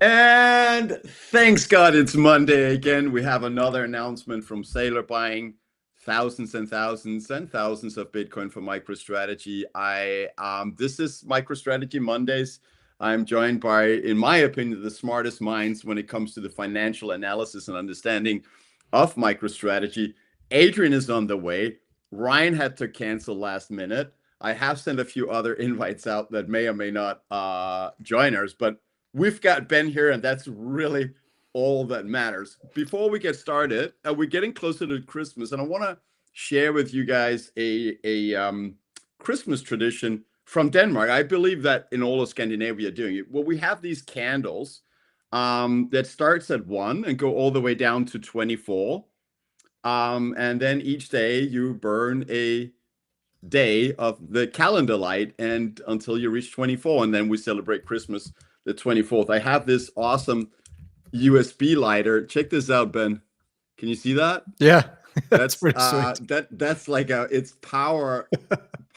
And thanks God it's Monday again. We have another announcement from Sailor buying thousands and thousands and thousands of Bitcoin for MicroStrategy. This is MicroStrategy Mondays. I'm joined by, in my opinion, the smartest minds when it comes to the financial analysis and understanding of MicroStrategy. Adrian is on the way. Ryan had to cancel last minute. I have sent a few other invites out that may or may not join us, but we've got Ben here, and that's really all that matters. Before we get started, we're getting closer to Christmas, and I want to share with you guys a Christmas tradition from Denmark. I believe that in all of Scandinavia doing it. Well, we have these candles that starts at 1 and go all the way down to 24. And then each day you burn a day of the calendar light and until you reach 24, and then we celebrate Christmas the 24th. I have this awesome USB lighter. Check this out, Ben. Can you see that? Yeah, that's That's pretty sweet. that's like it's powered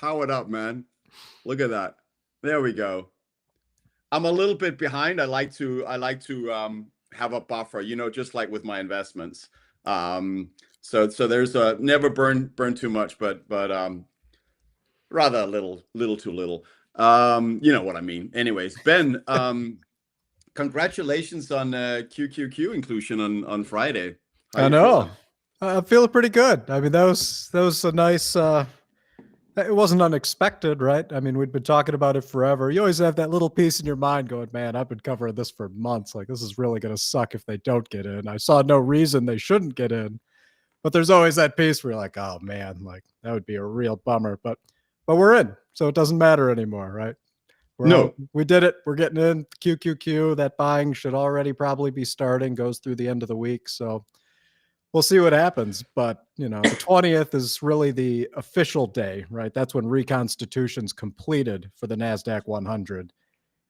up, man. Look at that. There we go. I'm a little bit behind. I like to have a buffer, just like with my investments. So there's a never burn too much, but rather a little too little. You know what I mean. Anyways, Ben, congratulations on QQQ inclusion on Friday. How I you know. feeling? I'm feeling pretty good. I mean, that was a nice. It wasn't unexpected, right? I mean, we'd been talking about it forever. You always have that little piece in your mind going, "Man, I've been covering this for months. Like, this is really going to suck if they don't get in." I saw no reason they shouldn't get in, but there's always that piece where you're like, "Oh man, like that would be a real bummer." But we're in, so it doesn't matter anymore, right? We're out. No, We did it. We're getting in. QQQ. That buying should already probably be starting. Goes through the end of the week, so we'll see what happens. But the 20th is really the official day, right? That's when reconstitution's completed for the Nasdaq 100,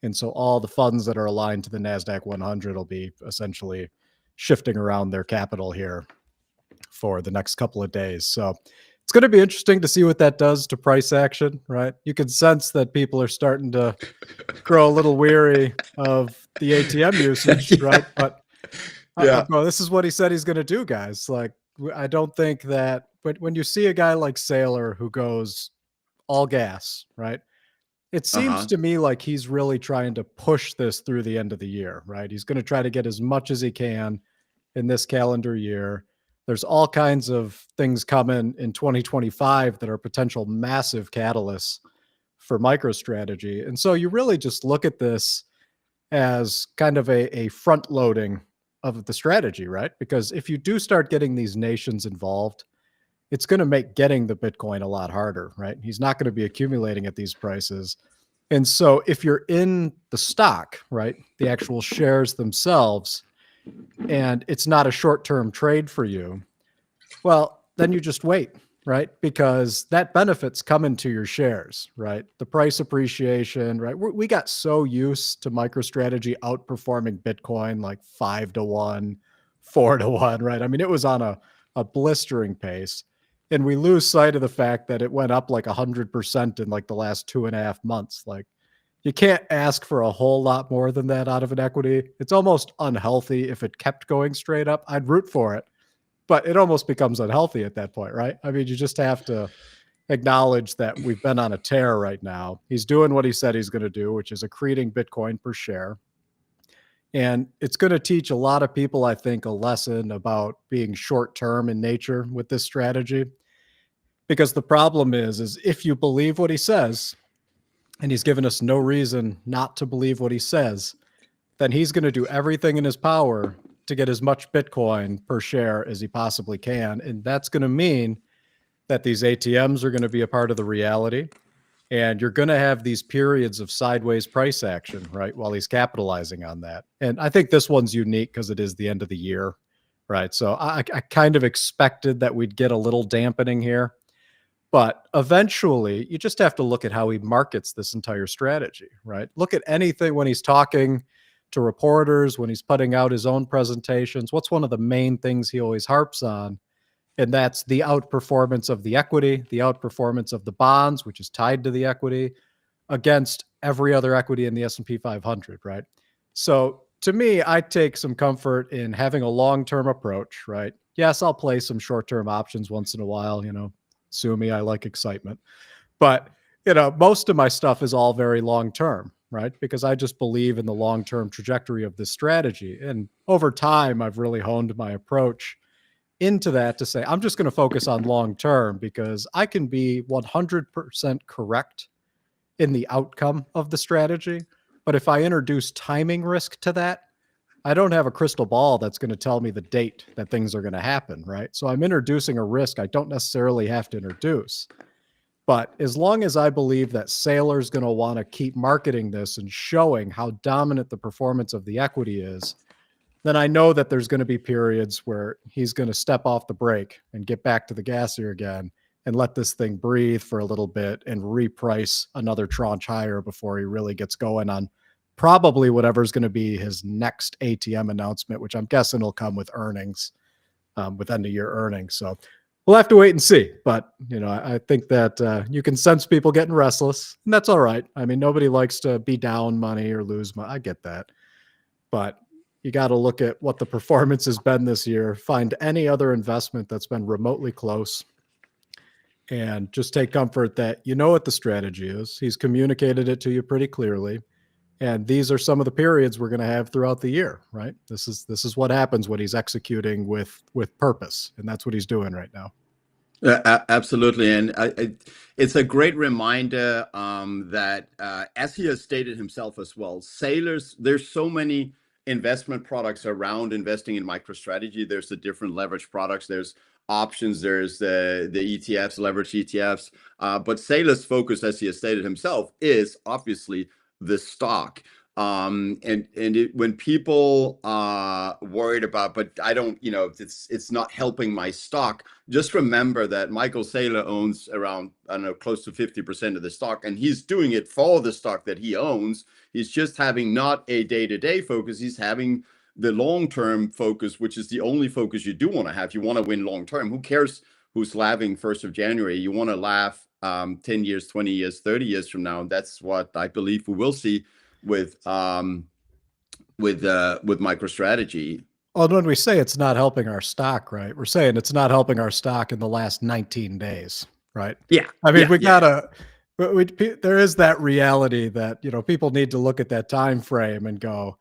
and so all the funds that are aligned to the Nasdaq 100 will be essentially shifting around their capital here for the next couple of days. So it's going to be interesting to see what that does to price action, right? You can sense that people are starting to grow a little weary of the ATM usage, yeah, right? But I'm yeah, going, this is what he said he's going to do, guys. Like, I don't think that, but when you see a guy like Saylor who goes all gas, right? It seems uh-huh. to me like he's really trying to push this through the end of the year, right? He's going to try to get as much as he can in this calendar year. There's all kinds of things coming in 2025 that are potential massive catalysts for MicroStrategy. And so you really just look at this as kind of a front loading of the strategy, right? Because if you do start getting these nations involved, it's going to make getting the Bitcoin a lot harder, right? He's not going to be accumulating at these prices. And so if you're in the stock, right, the actual shares themselves, and it's not a short term trade for you, well, then you just wait, right? Because that benefits come into your shares, right? The price appreciation, right? We got so used to MicroStrategy outperforming Bitcoin like 5 to 1, 4 to 1, right? I mean, it was on a blistering pace. And we lose sight of the fact that it went up like 100% in like the last 2.5 months. Like, you can't ask for a whole lot more than that out of an equity. It's almost unhealthy if it kept going straight up. I'd root for it, but it almost becomes unhealthy at that point, right? I mean, you just have to acknowledge that we've been on a tear right now. He's doing what he said he's going to do, which is accreting Bitcoin per share. And it's going to teach a lot of people, I think, a lesson about being short term in nature with this strategy. Because the problem is if you believe what he says, and he's given us no reason not to believe what he says, then he's going to do everything in his power to get as much Bitcoin per share as he possibly can. And that's going to mean that these ATMs are going to be a part of the reality. And you're going to have these periods of sideways price action, right? While he's capitalizing on that. And I think this one's unique because it is the end of the year, right? So I kind of expected that we'd get a little dampening here. But eventually, you just have to look at how he markets this entire strategy, right? Look at anything when he's talking to reporters, when he's putting out his own presentations. What's one of the main things he always harps on? And that's the outperformance of the equity, the outperformance of the bonds, which is tied to the equity against every other equity in the S&P 500, right? So to me, I take some comfort in having a long-term approach, right? Yes, I'll play some short-term options once in a while, sue me, I like excitement. But, most of my stuff is all very long-term, right? Because I just believe in the long-term trajectory of this strategy. And over time, I've really honed my approach into that to say, I'm just going to focus on long-term because I can be 100% correct in the outcome of the strategy. But if I introduce timing risk to that, I don't have a crystal ball that's going to tell me the date that things are going to happen, right? So I'm introducing a risk I don't necessarily have to introduce. But as long as I believe that Saylor's going to want to keep marketing this and showing how dominant the performance of the equity is, then I know that there's going to be periods where he's going to step off the brake and get back to the gas here again and let this thing breathe for a little bit and reprice another tranche higher before he really gets going on probably whatever's going to be his next ATM announcement, which I'm guessing will come with earnings, with end of year earnings. So we'll have to wait and see. But, I think that you can sense people getting restless, and that's all right. I mean, nobody likes to be down money or lose money. I get that. But you got to look at what the performance has been this year, find any other investment that's been remotely close, and just take comfort that you know what the strategy is. He's communicated it to you pretty clearly. And these are some of the periods we're going to have throughout the year, right? This is what happens when he's executing with purpose, and that's what he's doing right now. Absolutely, and it's a great reminder that, as he has stated himself as well, sailors. There's so many investment products around investing in MicroStrategy. There's the different leverage products. There's options. There's the ETFs, leverage ETFs. But Saylor's focus, as he has stated himself, is obviously the stock. When people are worried about, but I don't, it's not helping my stock. Just remember that Michael Saylor owns around, I don't know, close to 50% of the stock, and he's doing it for the stock that he owns. He's just having not a day-to-day focus. He's having the long-term focus, which is the only focus you do want to have. You want to win long-term. Who cares who's laughing 1st of January? You want to laugh 10 years, 20 years, 30 years from now. And that's what I believe we will see with MicroStrategy. Well, when we say it's not helping our stock, right, we're saying it's not helping our stock in the last 19 days, right? Yeah. I mean, there is that reality that, people need to look at that time frame and go,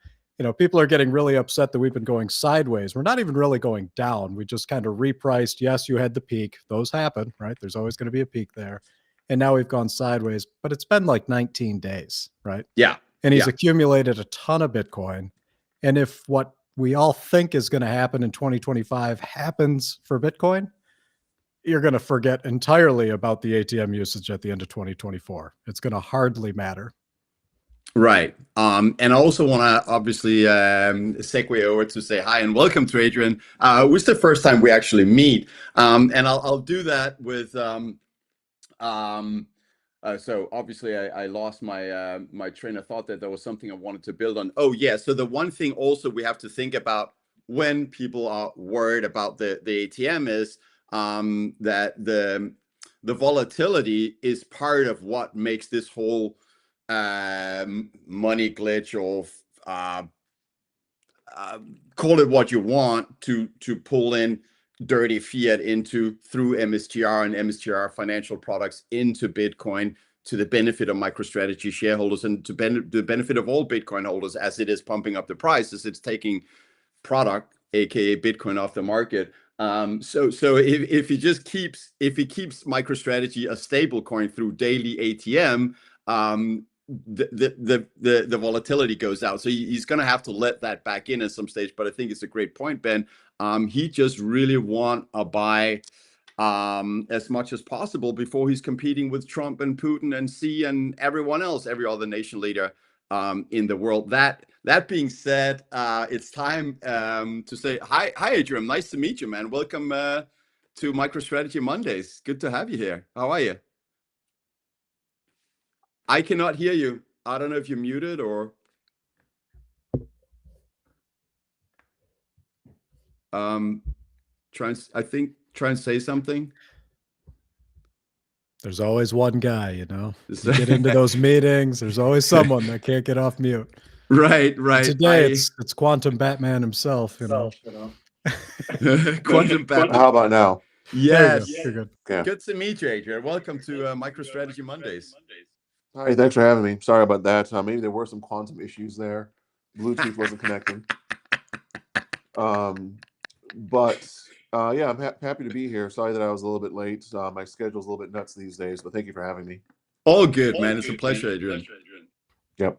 people are getting really upset that we've been going sideways. We're not even really going down. We just kind of repriced. Yes, you had the peak. Those happen, right? There's always going to be a peak there. And now we've gone sideways, but it's been like 19 days, right? Yeah. And he's accumulated a ton of Bitcoin. And if what we all think is going to happen in 2025 happens for Bitcoin, you're going to forget entirely about the ATM usage at the end of 2024. It's going to hardly matter. Right. And I also want to obviously segue over to say hi and welcome to Adrian. It's the first time we actually meet. And I'll do that with so obviously I lost my my train of thought, that there was something I wanted to build on. Oh yeah, so the one thing also we have to think about when people are worried about the ATM is that the volatility is part of what makes this whole money glitch, or call it what you want, to pull in dirty fiat through MSTR and MSTR financial products into Bitcoin, to the benefit of MicroStrategy shareholders and to the benefit of all Bitcoin holders, as it is pumping up the prices. It's taking product, aka Bitcoin, off the market. So if he keeps MicroStrategy a stable coin through daily ATM, the volatility goes out. So he's going to have to let that back in at some stage. But I think it's a great point, Ben. He just really want to buy as much as possible before he's competing with Trump and Putin and Xi and everyone else, every other nation leader in the world. That being said, it's time to say hi, Adrian. Nice to meet you, man. Welcome to MicroStrategy Mondays. Good to have you here. How are you? I cannot hear you. I don't know if you're muted or. Try and say something. There's always one guy, you get into those meetings. There's always someone that can't get off mute. Right. Today it's Quantum Batman himself, you know. Quantum Batman. How about now? Yes. You're good. Yeah. Good to meet you, Adrian. Welcome to MicroStrategy Mondays. Hi, thanks for having me. Sorry about that. Maybe there were some quantum issues there. Bluetooth wasn't connecting. But yeah, I'm happy to be here. Sorry that I was a little bit late. My schedule's a little bit nuts these days, but thank you for having me. All good, man. It's a pleasure, Adrian. Yep.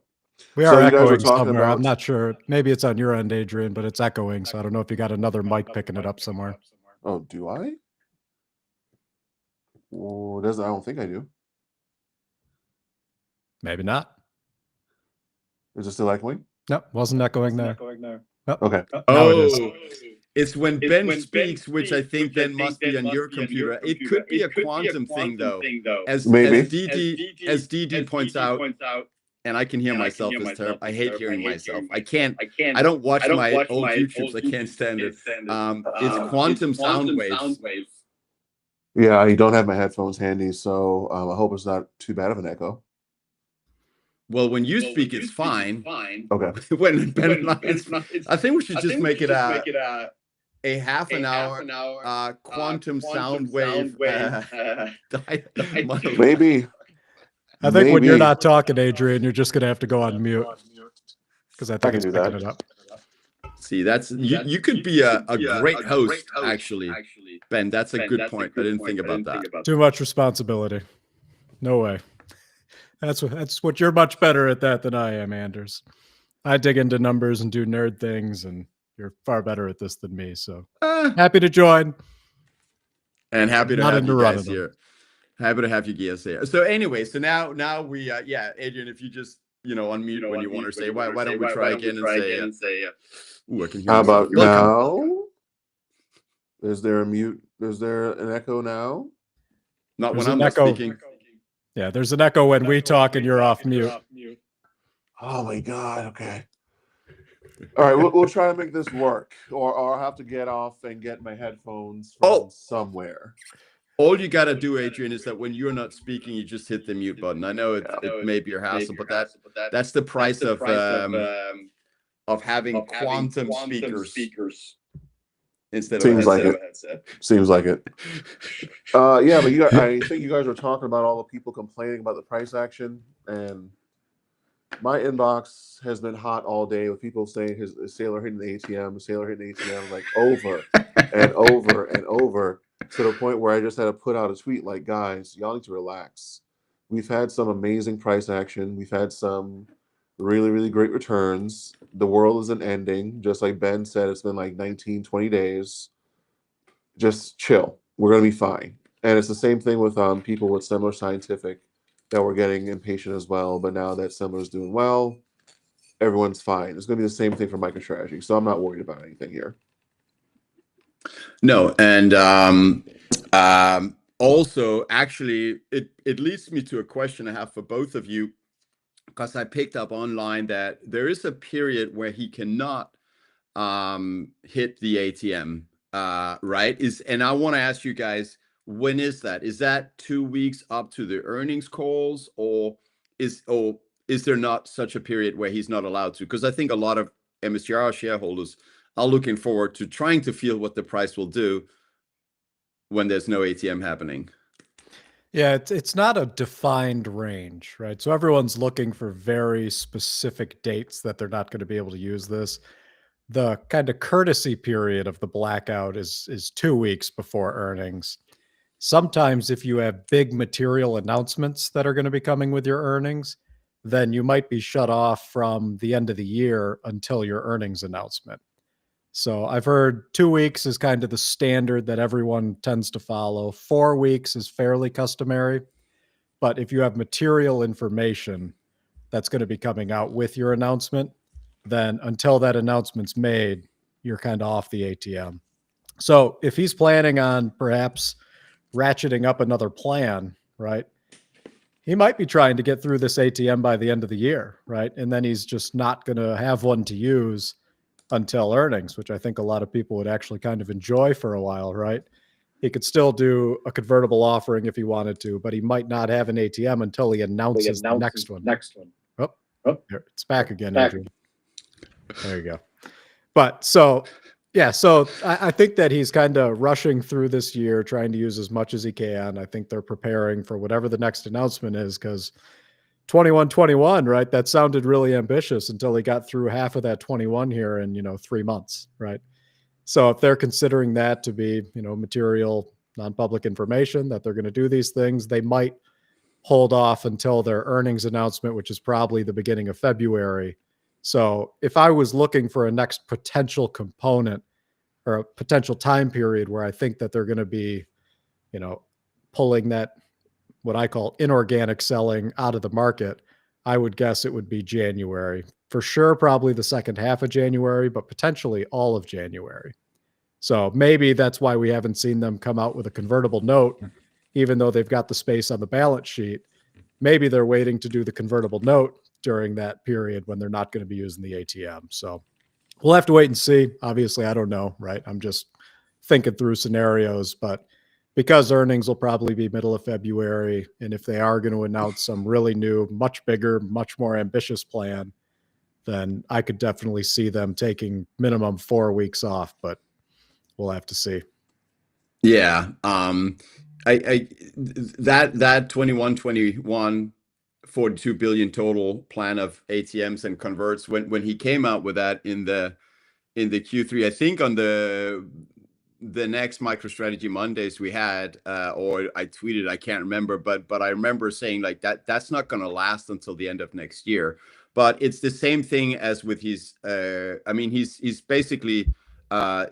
We So are you guys were echoing talking somewhere. about- I'm not sure. Maybe it's on your end, Adrian, but it's echoing. So I don't know if you got another mic picking it up somewhere. Oh, do I? Oh, I don't think I do. Maybe not. Is it still echoing? Nope, wasn't echoing there. Nope. Okay. Now it is. It's when Ben speaks, which I think then must be on your computer. It could be a quantum thing, though. As DD points out, and I can hear myself as terrible. I hate hearing myself. I don't watch my old YouTubes. I can't stand it. It's quantum sound waves. Yeah, I don't have my headphones handy, so I hope it's not too bad of an echo. Well, when you speak, it's fine. Okay. When Ben and I think we should just make it a half an hour quantum sound wave. Maybe. I think when you're not talking, Adrian, you're just gonna have to go on mute because I think it's picking it up. See, that's you could be a great host, actually, Ben. That's a good point. I didn't think about that. Too much responsibility. No way. That's what you're much better at that than I am, Anders. I dig into numbers and do nerd things, and you're far better at this than me. So happy to join. And happy to have you guys here. Happy to have you guys here. So anyway, so now we Adrian, if you just unmute when you want to say, why don't we try again and say ooh, I can hear how about welcome. Now? Is there a mute? Is there an echo now? Not There's when I'm an echo. speaking. Yeah, there's an echo when we talk and you're off mute. Oh my God. Okay. All right, we'll try to make this work, or I'll have to get off and get my headphones from somewhere. All you got to do, Adrian, is that when you're not speaking, you just hit the mute button. I know it may be your hassle, but that's the price of having quantum speakers instead of a headset. Seems like it. Yeah, but I think you guys were talking about all the people complaining about the price action, and my inbox has been hot all day with people saying his sailor hitting the ATM, like over and over and over, to the point where I just had to put out a tweet like, guys, y'all need to relax. We've had some amazing price action. We've had some really, really great returns. The world isn't ending. Just like Ben said, it's been like 19, 20 days. Just chill. We're going to be fine. And it's the same thing with people with Semler Scientific that were getting impatient as well. But now that Semler's doing well, everyone's fine. It's going to be the same thing for MicroStrategy. So I'm not worried about anything here. No, and also, actually, it leads me to a question I have for both of you, because I picked up online that there is a period where he cannot hit the ATM, right? And I want to ask you guys, when is that? Is that 2 weeks up to the earnings calls, or is there not such a period where he's not allowed to? Because I think a lot of MSTR shareholders are looking forward to trying to feel what the price will do when there's no ATM happening. Yeah, it's not a defined range, right? So everyone's looking for very specific dates that they're not going to be able to use this. The kind of courtesy period of the blackout is 2 weeks before earnings. Sometimes if you have big material announcements that are going to be coming with your earnings, then you might be shut off from the end of the year until your earnings announcement. So I've heard 2 weeks is kind of the standard that everyone tends to follow. 4 weeks is fairly customary. But if you have material information that's going to be coming out with your announcement, then until that announcement's made, you're kind of off the ATM. So if he's planning on perhaps ratcheting up another plan, right, he might be trying to get through this ATM by the end of the year, right? And then he's just not going to have one to use until earnings, which I think a lot of people would actually kind of enjoy for a while, right? He could still do a convertible offering if he wanted to, but he might not have an ATM until he announces the next one. Oh, there, it's back again, Adrian. There you go. But so, yeah, so I think that he's kind of rushing through this year, trying to use as much as he can. I think they're preparing for whatever the next announcement is, because 21-21, right? That sounded really ambitious until he got through half of that 21 here in, 3 months, right? So if they're considering that to be, material non-public information, that they're going to do these things, they might hold off until their earnings announcement, which is probably the beginning of February. So if I was looking for a next potential component or a potential time period where I think that they're going to be, pulling that, what I call inorganic selling, out of the market, I would guess it would be January. For sure, probably the second half of January, but potentially all of January. So maybe that's why we haven't seen them come out with a convertible note, even though they've got the space on the balance sheet. Maybe they're waiting to do the convertible note during that period when they're not going to be using the ATM. So we'll have to wait and see. Obviously, I don't know, right? I'm just thinking through scenarios, but because earnings will probably be middle of February, and if they are going to announce some really new, much bigger, much more ambitious plan, then I could definitely see them taking minimum 4 weeks off, but we'll have to see. Yeah. I that 21 42 billion total plan of ATMs and converts, when he came out with that in the Q3, I think on the next MicroStrategy Mondays we had, or I tweeted, I can't remember, but I remember saying like that's not going to last until the end of next year. But it's the same thing as with his, I mean, he's basically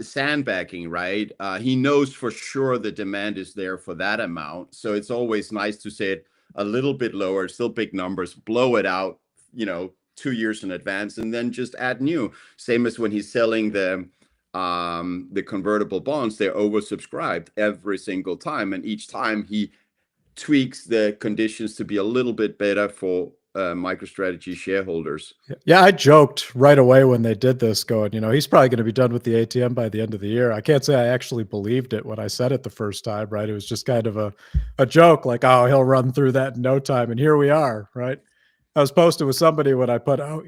sandbagging, right? He knows for sure the demand is there for that amount. So it's always nice to say it a little bit lower, still big numbers, blow it out, 2 years in advance, and then just add new. Same as when he's selling the convertible bonds, they're oversubscribed every single time, and each time he tweaks the conditions to be a little bit better for MicroStrategy shareholders. Yeah, I joked right away when they did this, going, he's probably going to be done with the ATM by the end of the year. I can't say I actually believed it when I said it the first time, right? It was just kind of a joke, like, oh, he'll run through that in no time, and here we are, right? I was posted with somebody when I put out,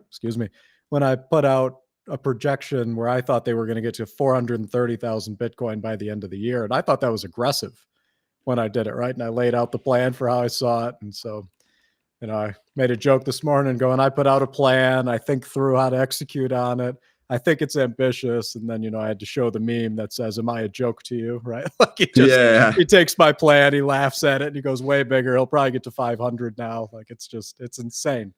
excuse me, when I put out a projection where I thought they were going to get to 430,000 Bitcoin by the end of the year. And I thought that was aggressive when I did it, right? And I laid out the plan for how I saw it. And so, I made a joke this morning going, I put out a plan. I think through how to execute on it. I think it's ambitious. And then, I had to show the meme that says, am I a joke to you? Right? Like he takes my plan, he laughs at it, and he goes, way bigger. He'll probably get to 500 now. Like it's insane.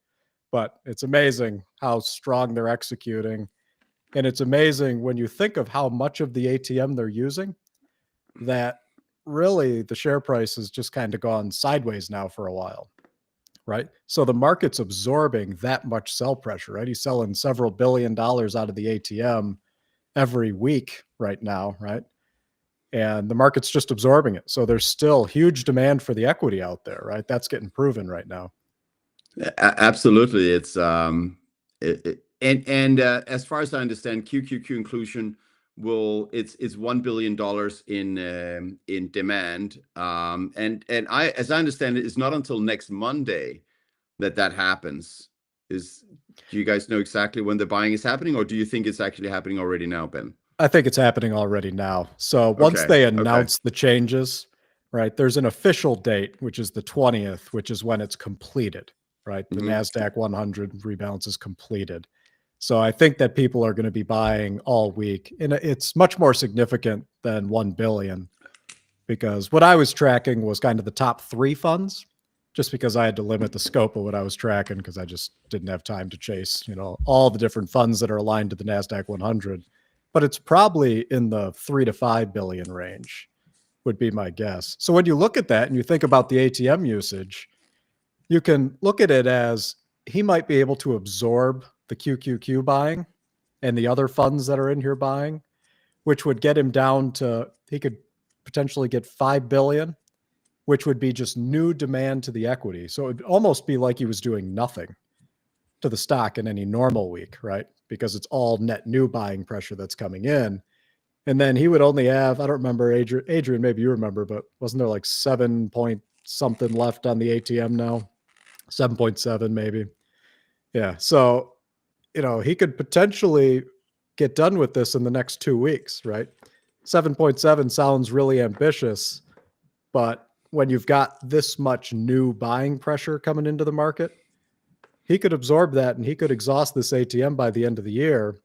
But it's amazing how strong they're executing. And it's amazing when you think of how much of the ATM they're using, that really the share price has just kind of gone sideways now for a while, right? So the market's absorbing that much sell pressure, right? He's selling several $1 billion out of the ATM every week right now, right? And the market's just absorbing it. So there's still huge demand for the equity out there, right? That's getting proven right now. Absolutely. It's as far as I understand, QQQ inclusion it's $1 billion in demand. And as I understand it, it's not until next Monday that happens. Do you guys know exactly when the buying is happening, or do you think it's actually happening already now, Ben? I think it's happening already now. So once they announce the changes, right, there's an official date, which is the 20th, which is when it's completed, right? The NASDAQ 100 rebalance is completed. So I think that people are going to be buying all week. And it's much more significant than 1 billion, because what I was tracking was kind of the top 3 funds, just because I had to limit the scope of what I was tracking, because I just didn't have time to chase, all the different funds that are aligned to the NASDAQ 100. But it's probably in the 3 to 5 billion range would be my guess. So when you look at that and you think about the ATM usage, you can look at it as he might be able to absorb the QQQ buying and the other funds that are in here buying, which would get him down to, he could potentially get 5 billion, which would be just new demand to the equity. So it would almost be like he was doing nothing to the stock in any normal week, right? Because it's all net new buying pressure that's coming in. And then he would only have, I don't remember, Adrian, maybe you remember, but wasn't there like 7 point something left on the ATM now? 7.7 maybe. Yeah. So he could potentially get done with this in the next 2 weeks, right? 7.7 sounds really ambitious, but when you've got this much new buying pressure coming into the market, he could absorb that and he could exhaust this ATM by the end of the year.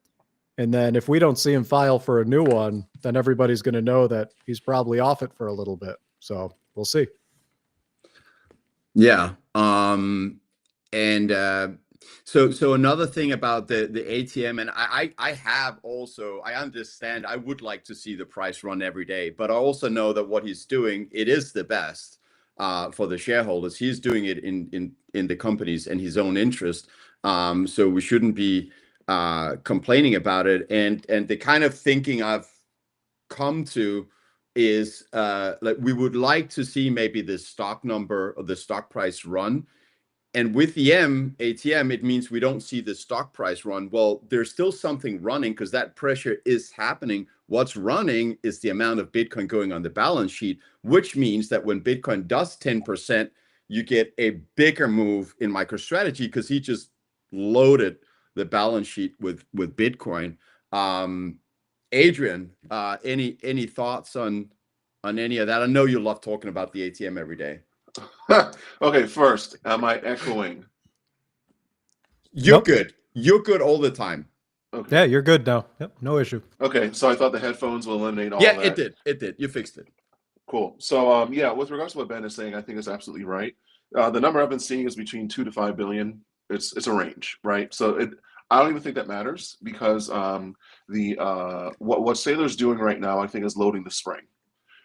And then if we don't see him file for a new one, then everybody's going to know that he's probably off it for a little bit. So we'll see. Yeah. So another thing about the ATM, and I understand, I would like to see the price run every day, but I also know that what he's doing, it is the best for the shareholders. He's doing it in the companies in his own interest. So we shouldn't be complaining about it. And the kind of thinking I've come to is like we would like to see maybe the stock number or the stock price run. And with the ATM, it means we don't see the stock price run. Well, there's still something running because that pressure is happening. What's running is the amount of Bitcoin going on the balance sheet, which means that when Bitcoin does 10%, you get a bigger move in MicroStrategy because he just loaded the balance sheet with Bitcoin. Adrian, any thoughts on any of that? I know you love talking about the ATM every day. Okay, first, am I echoing? You're Nope. good. You're good all the time. Okay. Yeah, you're good now. Yep, no issue. Okay, so I thought the headphones will eliminate all yeah, that. It did. You fixed it. Cool. So yeah, with regards to what Ben is saying, I think is absolutely right. The number I've been seeing is between 2 to 5 billion. It's a range, right? So I don't even think that matters because what Saylor's doing right now, I think, is loading the spring.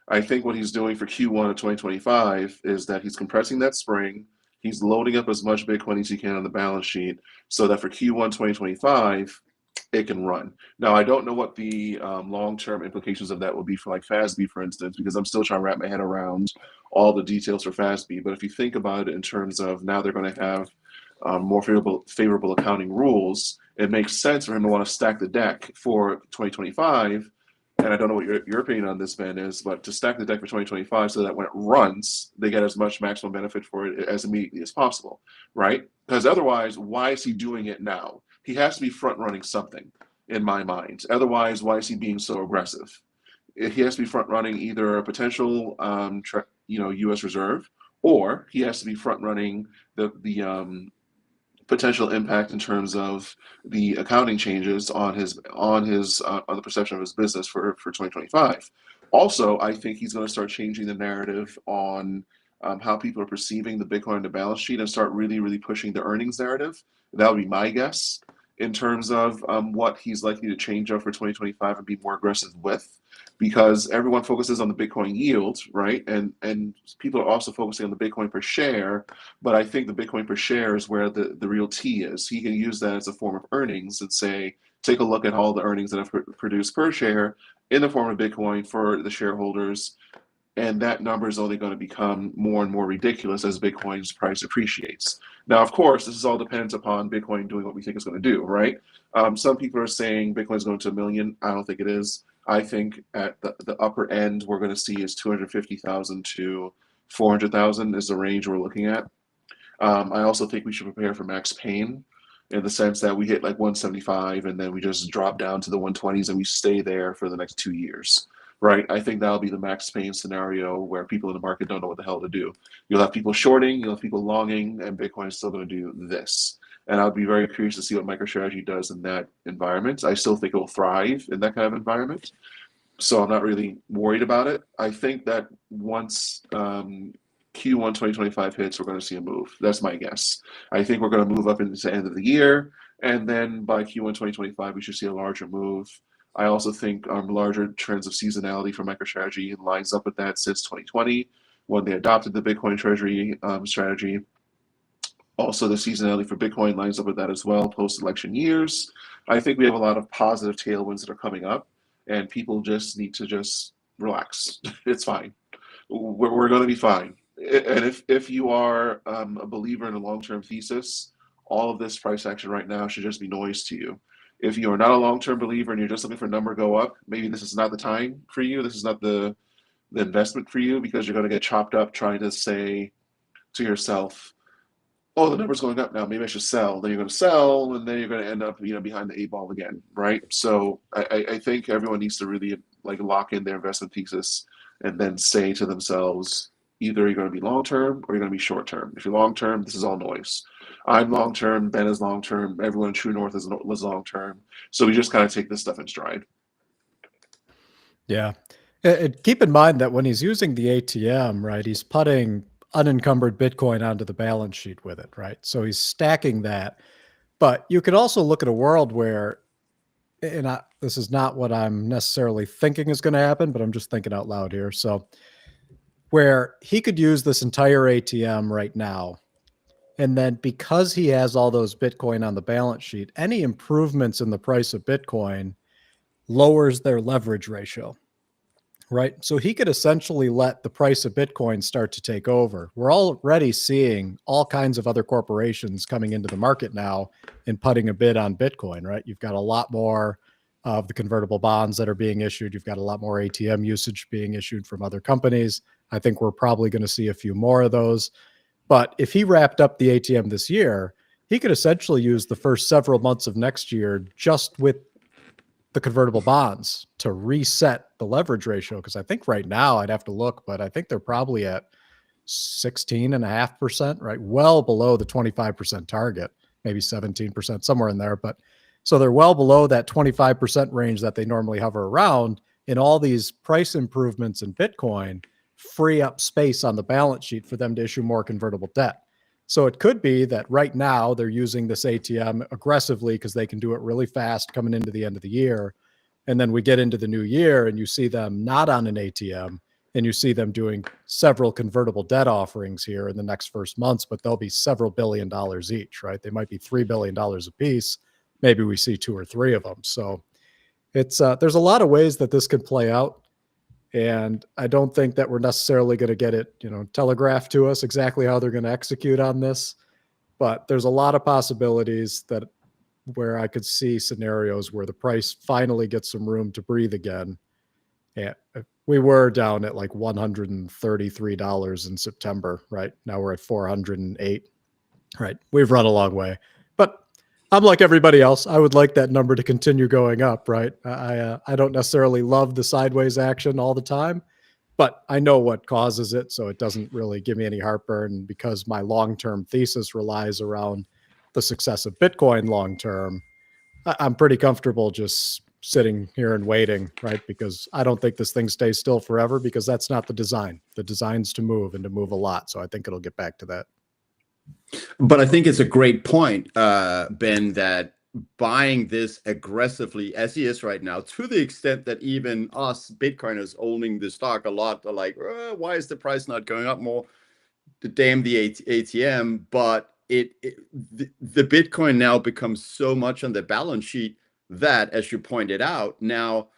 I think what he's doing for Q1 of 2025 is that he's compressing that spring. He's loading up as much Bitcoin as he can on the balance sheet so that for Q1 2025, it can run. Now, I don't know what the long-term implications of that will be for like FASB, for instance, because I'm still trying to wrap my head around all the details for FASB. But if you think about it in terms of now they're going to have more favorable accounting rules, it makes sense for him to want to stack the deck for 2025. And I don't know what your opinion on this, Ben, is, but to stack the deck for 2025 so that when it runs, they get as much maximum benefit for it as immediately as possible, right? Because otherwise, why is he doing it now? He has to be front-running something, in my mind. Otherwise, why is he being so aggressive? He has to be front-running either a potential, U.S. Reserve, or he has to be front-running the potential impact in terms of the accounting changes on the perception of his business for 2025. Also, I think he's going to start changing the narrative on how people are perceiving the Bitcoin on the balance sheet and start really, really pushing the earnings narrative. That would be my guess in terms of what he's likely to change up for 2025 and be more aggressive with, because everyone focuses on the Bitcoin yield, right? And people are also focusing on the Bitcoin per share, but I think the Bitcoin per share is where the real tea is. He can use that as a form of earnings and say, take a look at all the earnings that I've produced per share in the form of Bitcoin for the shareholders, and that number is only going to become more and more ridiculous as Bitcoin's price appreciates. Now, of course, this is all dependent upon Bitcoin doing what we think it's going to do, right? Some people are saying Bitcoin's going to 1 million. I don't think it is. I think at the upper end, we're going to see is 250,000 to 400,000 is the range we're looking at. I also think we should prepare for max pain in the sense that we hit like 175 and then we just drop down to the 120s and we stay there for the next 2 years. Right, I think that'll be the max pain scenario where people in the market don't know what the hell to do. You'll have people shorting, you'll have people longing, and Bitcoin is still going to do this. And I'll be very curious to see what MicroStrategy does in that environment. I still think it will thrive in that kind of environment. So I'm not really worried about it. I think that once Q1 2025 hits, we're going to see a move. That's my guess. I think we're going to move up into the end of the year. And then by Q1 2025, we should see a larger move. I also think larger trends of seasonality for MicroStrategy lines up with that since 2020 when they adopted the Bitcoin Treasury strategy. Also, the seasonality for Bitcoin lines up with that as well, post-election years. I think we have a lot of positive tailwinds that are coming up, and people just need to just relax. It's fine. We're going to be fine. And if you are a believer in a long-term thesis, all of this price action right now should just be noise to you. If you are not a long-term believer and you're just looking for a number to go up, maybe this is not the time for you. This is not the investment for you because you're going to get chopped up trying to say to yourself, oh, the number's going up now, maybe I should sell. Then you're going to sell, and then you're going to end up, behind the 8 ball again, right? So I think everyone needs to really like lock in their investment thesis and then say to themselves, either you're going to be long term or you're going to be short term. If you're long term, this is all noise. I'm long term, Ben is long term, everyone in True North is long term. So we just kind of take this stuff in stride. Yeah. And keep in mind that when he's using the ATM, right, he's putting unencumbered Bitcoin onto the balance sheet with it, right? So he's stacking that. But you could also look at a world where, and this is not what I'm necessarily thinking is going to happen, but I'm just thinking out loud here. So where he could use this entire ATM right now, and then because he has all those Bitcoin on the balance sheet, any improvements in the price of Bitcoin lowers their leverage ratio, right? So he could essentially let the price of Bitcoin start to take over. We're already seeing all kinds of other corporations coming into the market now and putting a bid on Bitcoin, right? You've got a lot more of the convertible bonds that are being issued. You've got a lot more ATM usage being issued from other companies. I think we're probably going to see a few more of those. But if he wrapped up the ATM this year, he could essentially use the first several months of next year just with the convertible bonds to reset the leverage ratio. Because I think right now, I'd have to look, but I think they're probably at 16.5%, right? Well below the 25% target, maybe 17%, somewhere in there. But so they're well below that 25% range that they normally hover around. And all these price improvements in Bitcoin free up space on the balance sheet for them to issue more convertible debt. So it could be that right now they're using this ATM aggressively because they can do it really fast coming into the end of the year. And then we get into the new year and you see them not on an ATM, and you see them doing several convertible debt offerings here in the next first months, but they'll be several $1 billion each, right? They might be $3 billion a piece. Maybe we see 2 or 3 of them. So it's there's a lot of ways that this could play out. And I don't think that we're necessarily going to get it, telegraphed to us exactly how they're going to execute on this. But there's a lot of possibilities that where I could see scenarios where the price finally gets some room to breathe again. Yeah, we were down at like $133 in September, right? Now we're at 408, right? We've run a long way, but I'm like everybody else. I would like that number to continue going up, right? I don't necessarily love the sideways action all the time, but I know what causes it, so it doesn't really give me any heartburn because my long-term thesis relies around the success of Bitcoin long-term. I'm pretty comfortable just sitting here and waiting, right? Because I don't think this thing stays still forever because that's not the design. The design's to move and to move a lot. So I think it'll get back to that. But I think it's a great point, Ben, that buying this aggressively as he is right now, to the extent that even us Bitcoiners owning the stock a lot are like, why is the price not going up more? Damn the ATM. But the Bitcoin now becomes so much on the balance sheet that, as you pointed out, now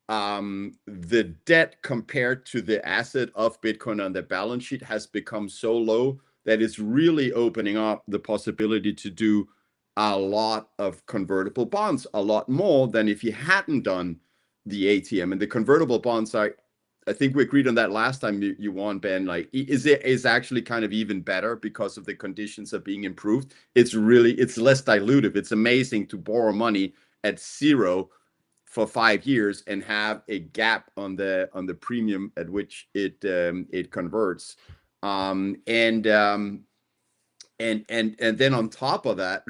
the debt compared to the asset of Bitcoin on the balance sheet has become so low that it's really opening up the possibility to do a lot of convertible bonds, a lot more than if you hadn't done the ATM. And the convertible bonds are, I think we agreed on that last time you won, Ben, like is actually kind of even better because of the conditions of being improved. It's less dilutive. It's amazing to borrow money at 0 for 5 years and have a gap on the premium at which it converts. And then on top of that,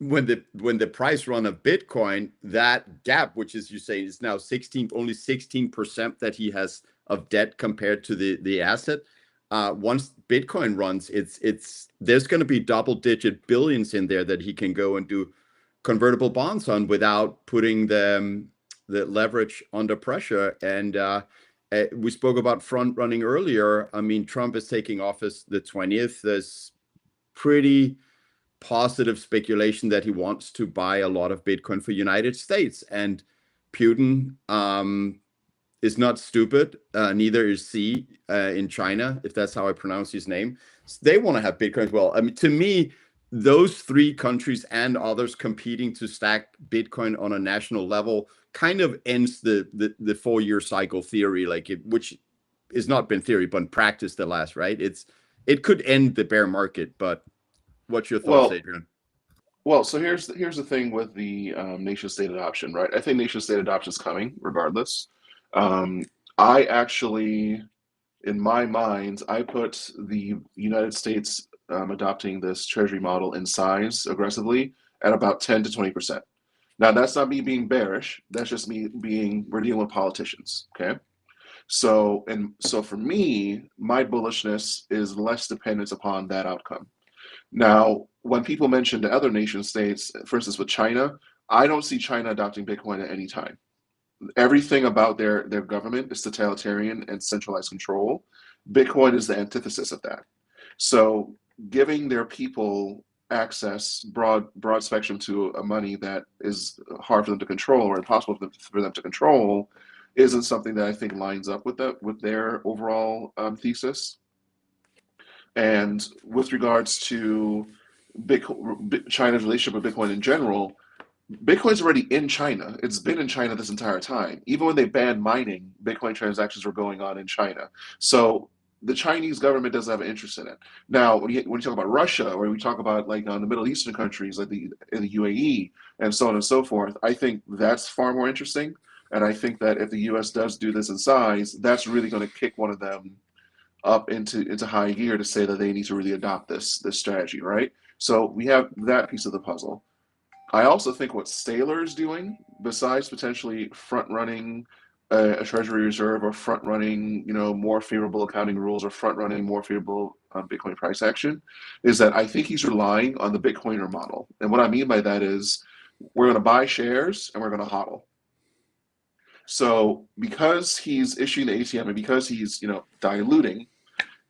when the price run of Bitcoin, that gap, which is, you say, is now only 16% that he has of debt compared to the asset. Once Bitcoin runs, there's going to be double-digit billions in there that he can go and do convertible bonds on without putting the leverage under pressure. And we spoke about front running earlier. I mean, Trump is taking office the 20th. There's pretty positive speculation that he wants to buy a lot of Bitcoin for United States. And Putin is not stupid. Neither is Xi in China, if that's how I pronounce his name. They want to have Bitcoin as well. I mean, to me, those 3 countries and others competing to stack Bitcoin on a national level kind of ends the 4-year cycle theory, which has not been theory, but in practice the last, right? It could end the bear market, but What's your thoughts, Well, Adrian? well, so here's the thing with the nation state adoption, right? I think nation state adoption is coming regardless. Um, I actually, in my mind, I put the United States adopting this treasury model in size aggressively at about 10 to 20%. Now, that's not me being bearish. That's just me being, we're dealing with politicians, okay? So for me, my bullishness is less dependent upon that outcome. Now, when people mention the other nation states, for instance, with China, I don't see China adopting Bitcoin at any time. Everything about their government is totalitarian and centralized control. Bitcoin is the antithesis of that. So giving their people access broad spectrum to a money that is hard for them to control or impossible for them to control isn't something that I think lines up with their overall thesis. And with regards to China's relationship with Bitcoin in general, Bitcoin's already in China. It's been in China this entire time. Even when they banned mining, Bitcoin transactions were going on in China. So the Chinese government doesn't have an interest in it. Now, when you talk about Russia, or we talk about like the Middle Eastern countries, like in the UAE, and so on and so forth, I think that's far more interesting. And I think that if the U.S. does do this in size, that's really going to kick one of them up into high gear to say that they need to really adopt this strategy, right? So we have that piece of the puzzle. I also think what Saylor is doing, besides potentially front running a Treasury Reserve or front running, more favorable accounting rules or front running more favorable Bitcoin price action, is that I think he's relying on the Bitcoiner model. And what I mean by that is we're going to buy shares and we're going to hodl. So because he's issuing the ATM and because he's diluting,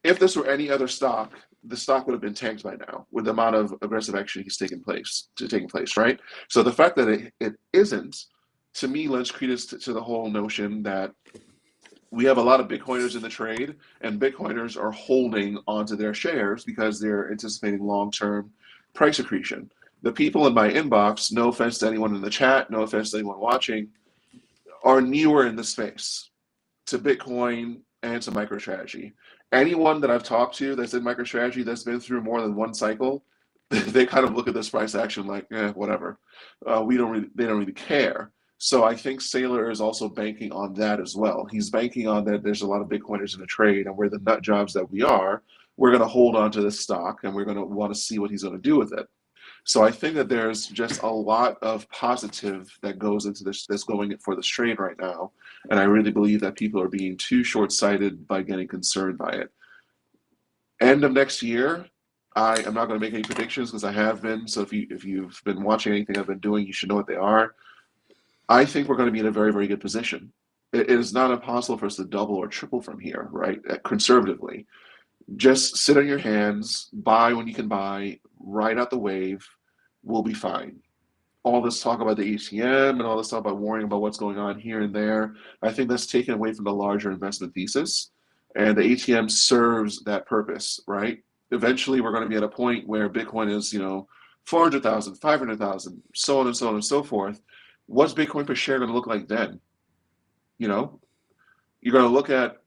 if this were any other stock, the stock would have been tanked by now with the amount of aggressive action he's taking place, right? So the fact that it isn't, to me, lends credence to the whole notion that we have a lot of Bitcoiners in the trade, and Bitcoiners are holding onto their shares because they're anticipating long-term price accretion. The people in my inbox, no offense to anyone in the chat, no offense to anyone watching, are newer in the space to Bitcoin and to MicroStrategy. Anyone that I've talked to that's in MicroStrategy that's been through more than one cycle, they kind of look at this price action like, whatever. They don't really care. So I think Saylor is also banking on that as well. He's banking on that there's a lot of Bitcoiners in the trade, and we're the nut jobs that we are, we're going to hold on to this stock, and we're going to want to see what he's going to do with it. So I think that there's just a lot of positive that goes into this going for this trade right now. And I really believe that people are being too short-sighted by getting concerned by it. End of next year, I am not going to make any predictions because I have been. So if you've been watching anything I've been doing, you should know what they are. I think we're going to be in a very, very good position. It is not impossible for us to double or triple from here, right? Conservatively. Just sit on your hands, buy when you can buy, ride out the wave, we'll be fine. All this talk about the ATM and all this talk about worrying about what's going on here and there, I think that's taken away from the larger investment thesis. And the ATM serves that purpose, right? Eventually, we're going to be at a point where Bitcoin is, 400,000, 500,000, so on and so on and so forth. What's Bitcoin per share going to look like then? You're going to look at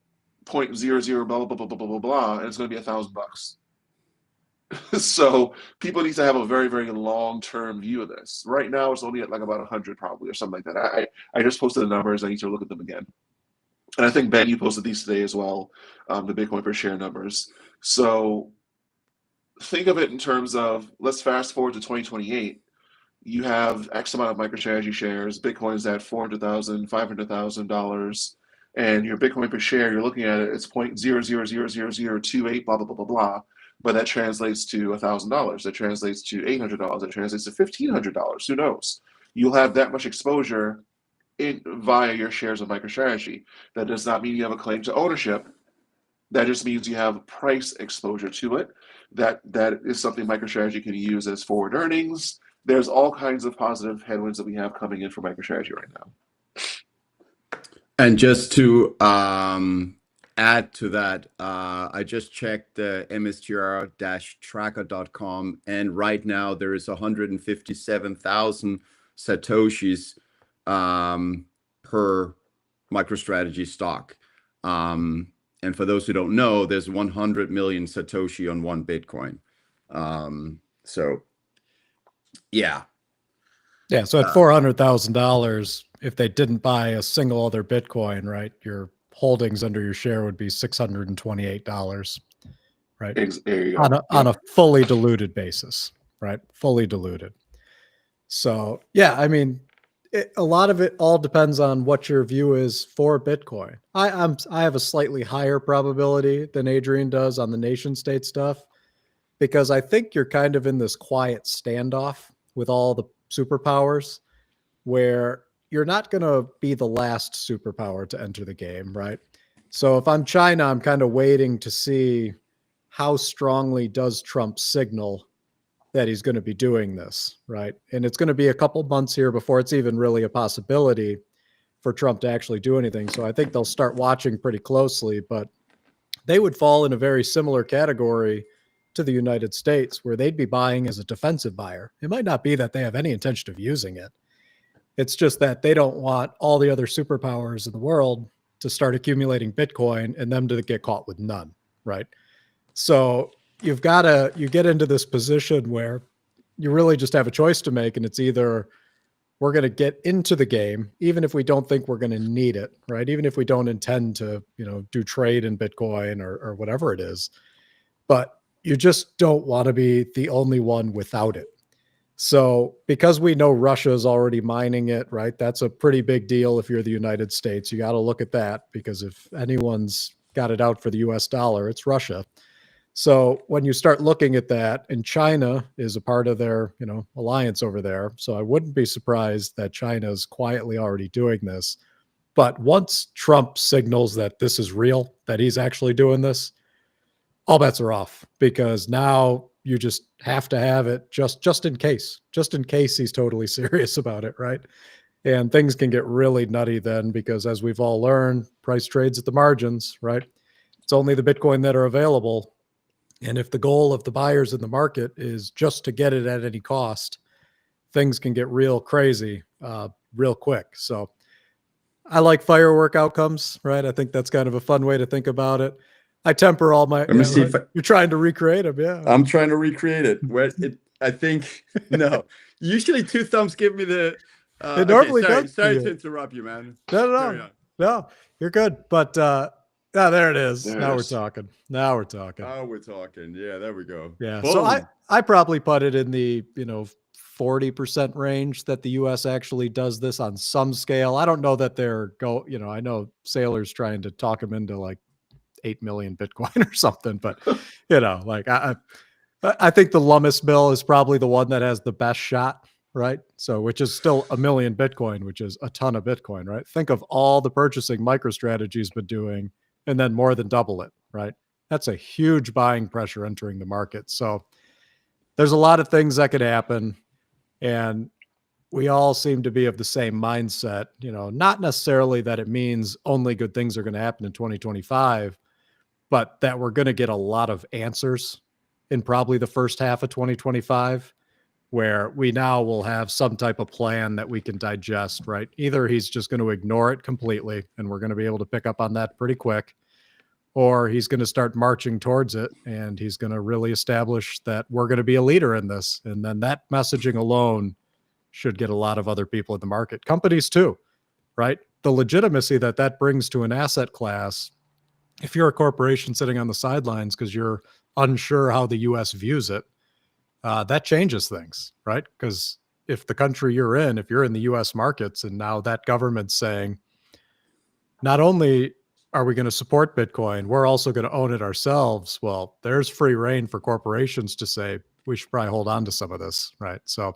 0.00 blah, blah, blah, blah, blah, blah, blah, and it's going to be $1,000. So people need to have a very, very long-term view of this. Right now, it's only at like about 100 probably or something like that. I just posted the numbers. I need to look at them again. And I think, Ben, you posted these today as well, the Bitcoin per share numbers. So think of it in terms of, let's fast forward to 2028. You have X amount of MicroStrategy shares. Bitcoin is at $400,000, $500,000. And your Bitcoin per share, you're looking at it, it's 0.000028, blah, blah, blah, blah, blah. But that translates to $1,000. That translates to $800. That translates to $1,500. Who knows? You'll have that much exposure via your shares of MicroStrategy. That does not mean you have a claim to ownership. That just means you have price exposure to it. That is something MicroStrategy can use as forward earnings. There's all kinds of positive headwinds that we have coming in for MicroStrategy right now. And just to add to that, I just checked mstr-tracker.com, and right now there is 157,000 Satoshis per MicroStrategy stock. And for those who don't know, there's 100 million Satoshi on one Bitcoin. So, yeah. Yeah. So at $400,000, if they didn't buy a single other Bitcoin, right, your holdings under your share would be $628, right? There you go. On a fully diluted basis, right? Fully diluted. So yeah, I mean, a lot of it all depends on what your view is for Bitcoin. I have a slightly higher probability than Adrian does on the nation state stuff, because I think you're kind of in this quiet standoff with all the superpowers where you're not going to be the last superpower to enter the game, right? So if I'm China, I'm kind of waiting to see how strongly does Trump signal that he's going to be doing this, right? And it's going to be a couple months here before it's even really a possibility for Trump to actually do anything. So I think they'll start watching pretty closely, but they would fall in a very similar category to the United States, where they'd be buying as a defensive buyer. It might not be that they have any intention of using it. It's just that they don't want all the other superpowers in the world to start accumulating Bitcoin and them to get caught with none, right? So you get into this position where you really just have a choice to make, and it's either we're going to get into the game, even if we don't think we're going to need it, right? Even if we don't intend to, do trade in Bitcoin or whatever it is, but you just don't want to be the only one without it. So because we know Russia is already mining it, right? That's a pretty big deal if you're the United States. You got to look at that, because if anyone's got it out for the US dollar, it's Russia. So when you start looking at that, and China is a part of their, alliance over there. So I wouldn't be surprised that China's quietly already doing this. But once Trump signals that this is real, that he's actually doing this, all bets are off, because now you just have to have it just in case he's totally serious about it, right? And things can get really nutty then, because as we've all learned, price trades at the margins, right? It's only the Bitcoin that are available. And if the goal of the buyers in the market is just to get it at any cost, things can get real crazy real quick. So I like firework outcomes, right? I think that's kind of a fun way to think about it. I temper all my. Let me see if you're trying to recreate them. Yeah, I'm trying to recreate it. I think no. Usually, two thumbs give me the. It normally does. Sorry to interrupt you, man. No, you're good. But there it is. Now we're talking. Now we're talking. Oh, we're talking. Yeah, there we go. Yeah. Boom. So I probably put it in the 40% range that the U.S. actually does this on some scale. I don't know that they're I know Sailor's trying to talk them into like 8 million Bitcoin or something, but I think the Lummis bill is probably the one that has the best shot, right? So, which is still 1 million Bitcoin, which is a ton of Bitcoin, right? Think of all the purchasing MicroStrategy's been doing, and then more than double it, right? That's a huge buying pressure entering the market. So there's a lot of things that could happen, and we all seem to be of the same mindset, not necessarily that it means only good things are going to happen in 2025, but that we're going to get a lot of answers in probably the first half of 2025, where we now will have some type of plan that we can digest, right? Either he's just going to ignore it completely, and we're going to be able to pick up on that pretty quick, or he's going to start marching towards it, and he's going to really establish that we're going to be a leader in this. And then that messaging alone should get a lot of other people in the market, companies too, right? The legitimacy that brings to an asset class. If you're a corporation sitting on the sidelines because you're unsure how the U.S. views it, that changes things, right? Because if the country you're in, if you're in the U.S. markets, and now that government's saying, not only are we going to support Bitcoin, we're also going to own it ourselves. Well, there's free reign for corporations to say, we should probably hold on to some of this, right? So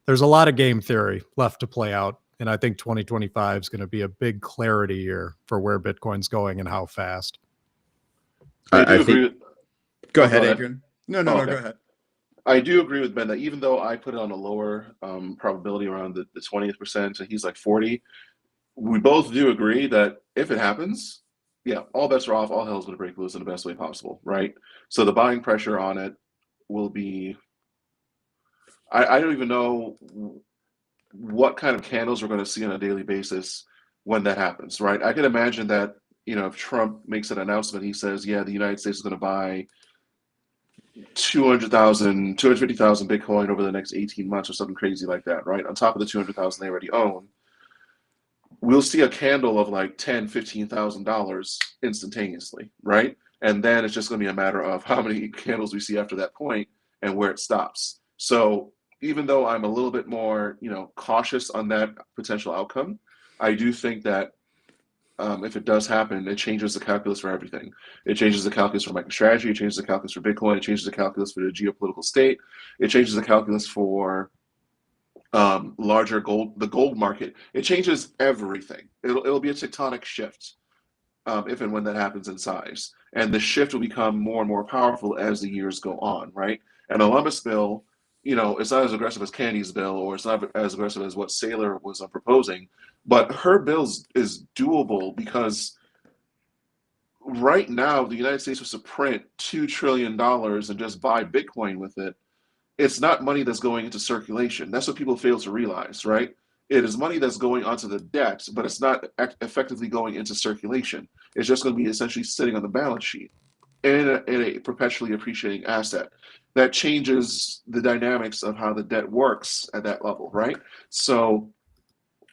there's a lot of game theory left to play out. And I think 2025 is going to be a big clarity year for where Bitcoin's going and how fast. I think. Go ahead, Adrian. No, okay. Go ahead. I do agree with Ben that even though I put it on a lower probability around the 20th percent, and he's like 40, we both do agree that if it happens, yeah, all bets are off. All hell's going to break loose in the best way possible, right? So the buying pressure on it will be. I don't even know what kind of candles we're going to see on a daily basis when that happens, right? I can imagine that, if Trump makes an announcement, he says, yeah, the United States is going to buy, 250,000 Bitcoin over the next 18 months or something crazy like that, right? On top of the 200,000 they already own, we'll see a candle of like $10,000-$15,000 instantaneously, right? And then it's just going to be a matter of how many candles we see after that point and where it stops. So even though I'm a little bit more, cautious on that potential outcome, I do think that if it does happen, it changes the calculus for everything. It changes the calculus for MicroStrategy. It changes the calculus for Bitcoin. It changes the calculus for the geopolitical state. It changes the calculus for the gold market. It changes everything. It'll be a tectonic shift if and when that happens in size. And the shift will become more and more powerful as the years go on, right? And Olympus bill, it's not as aggressive as Candy's bill, or it's not as aggressive as what Saylor was proposing, but her bill is doable because right now the United States was to print $2 trillion and just buy Bitcoin with it. It's not money that's going into circulation. That's what people fail to realize, right? It is money that's going onto the debt, but it's not effectively going into circulation. It's just going to be essentially sitting on the balance sheet in a perpetually appreciating asset. That changes the dynamics of how the debt works at that level, right? So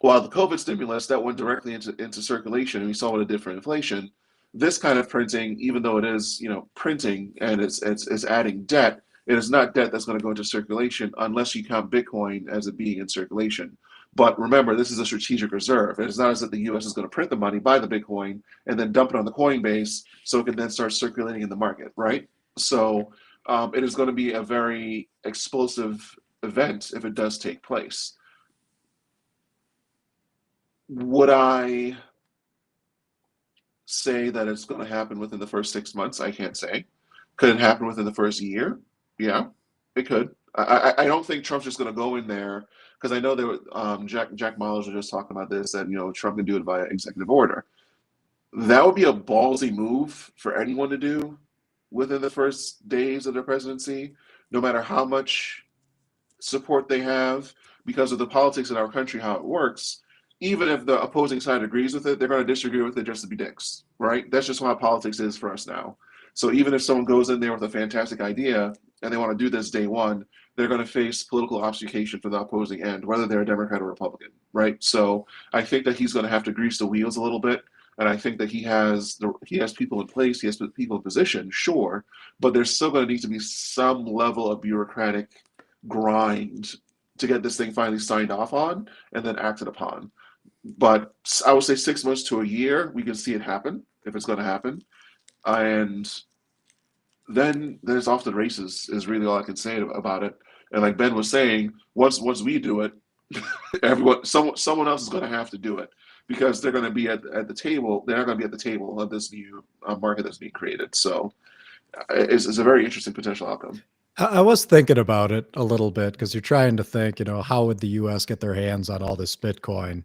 while the COVID stimulus that went directly into circulation, and we saw what it did for inflation, this kind of printing, even though it is printing and it's adding debt, it is not debt that's going to go into circulation unless you count Bitcoin as it being in circulation. But remember, this is a strategic reserve. It is not as if the U.S. is going to print the money, buy the Bitcoin, and then dump it on the Coinbase so it can then start circulating in the market, right? So it is going to be a very explosive event if it does take place. Would I say that it's going to happen within the first 6 months? I can't say. Could it happen within the first year? Yeah, it could. I don't think Trump's just going to go in there, because I know there were Jack Mallers was just talking about this, that Trump can do it via executive order. That would be a ballsy move for anyone to do within the first days of their presidency, no matter how much support they have, because of the politics in our country, how it works. Even if the opposing side agrees with it, they're going to disagree with it just to be dicks, right? That's just how politics is for us now. So even if someone goes in there with a fantastic idea and they want to do this day one, they're going to face political obfuscation from the opposing end, whether they're a Democrat or Republican, right? So I think that he's going to have to grease the wheels a little bit. And I think that he has people in place, he has people in position, sure, but there's still going to need to be some level of bureaucratic grind to get this thing finally signed off on and then acted upon. But I would say 6 months to a year, we can see it happen, if it's going to happen. And then there's off the races is really all I can say about it. And like Ben was saying, once we do it, someone else is going to have to do it, because they're going to be at the table. They're not going to be at the table of this new market that's being created. So it's a very interesting potential outcome. I was thinking about it a little bit, because you're trying to think, how would the U.S. get their hands on all this Bitcoin?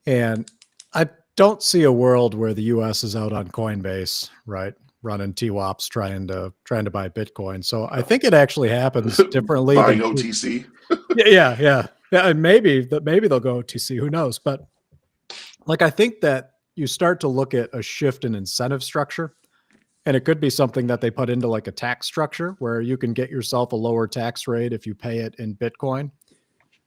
And I don't see a world where the U.S. is out on Coinbase, right, running TWAPs trying to buy Bitcoin. So I think it actually happens differently. Buying OTC. Yeah. And maybe they'll go OTC. Who knows? But I think that you start to look at a shift in incentive structure. And it could be something that they put into like a tax structure where you can get yourself a lower tax rate if you pay it in Bitcoin.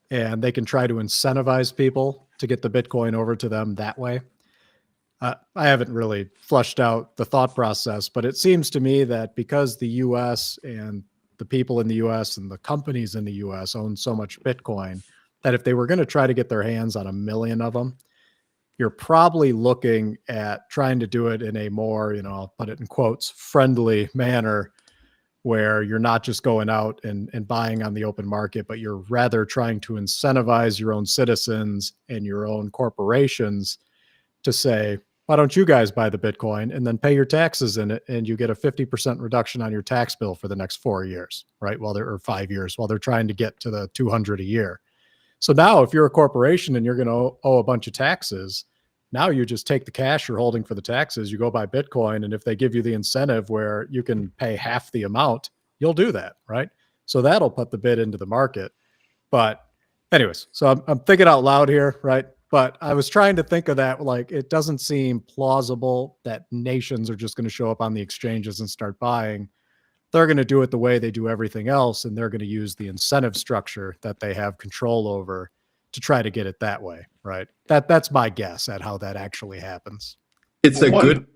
And they can try to incentivize people to get the Bitcoin over to them that way. I haven't really flushed out the thought process, but it seems to me that because the U.S. and the people in the U.S. and the companies in the U.S. own so much Bitcoin, that if they were going to try to get their hands on 1 million of them, you're probably looking at trying to do it in a more, I'll put it in quotes, friendly manner, where you're not just going out and buying on the open market, but you're rather trying to incentivize your own citizens and your own corporations to say, why don't you guys buy the Bitcoin and then pay your taxes in it, and you get a 50% reduction on your tax bill for the next 4 years, right? Or 5 years, while they're trying to get to the 200 a year. So now if you're a corporation and you're going to owe a bunch of taxes, now you just take the cash you're holding for the taxes, you go buy Bitcoin, and if they give you the incentive where you can pay half the amount, you'll do that, right? So that'll put the bid into the market. But anyways, so I'm thinking out loud here, right? But I was trying to think of that, like, it doesn't seem plausible that nations are just going to show up on the exchanges and start buying. they're going to do it the way they do everything else, and they're going to use the incentive structure that they have control over to try to get it that way, right? That's my guess at how that actually happens. It's a good.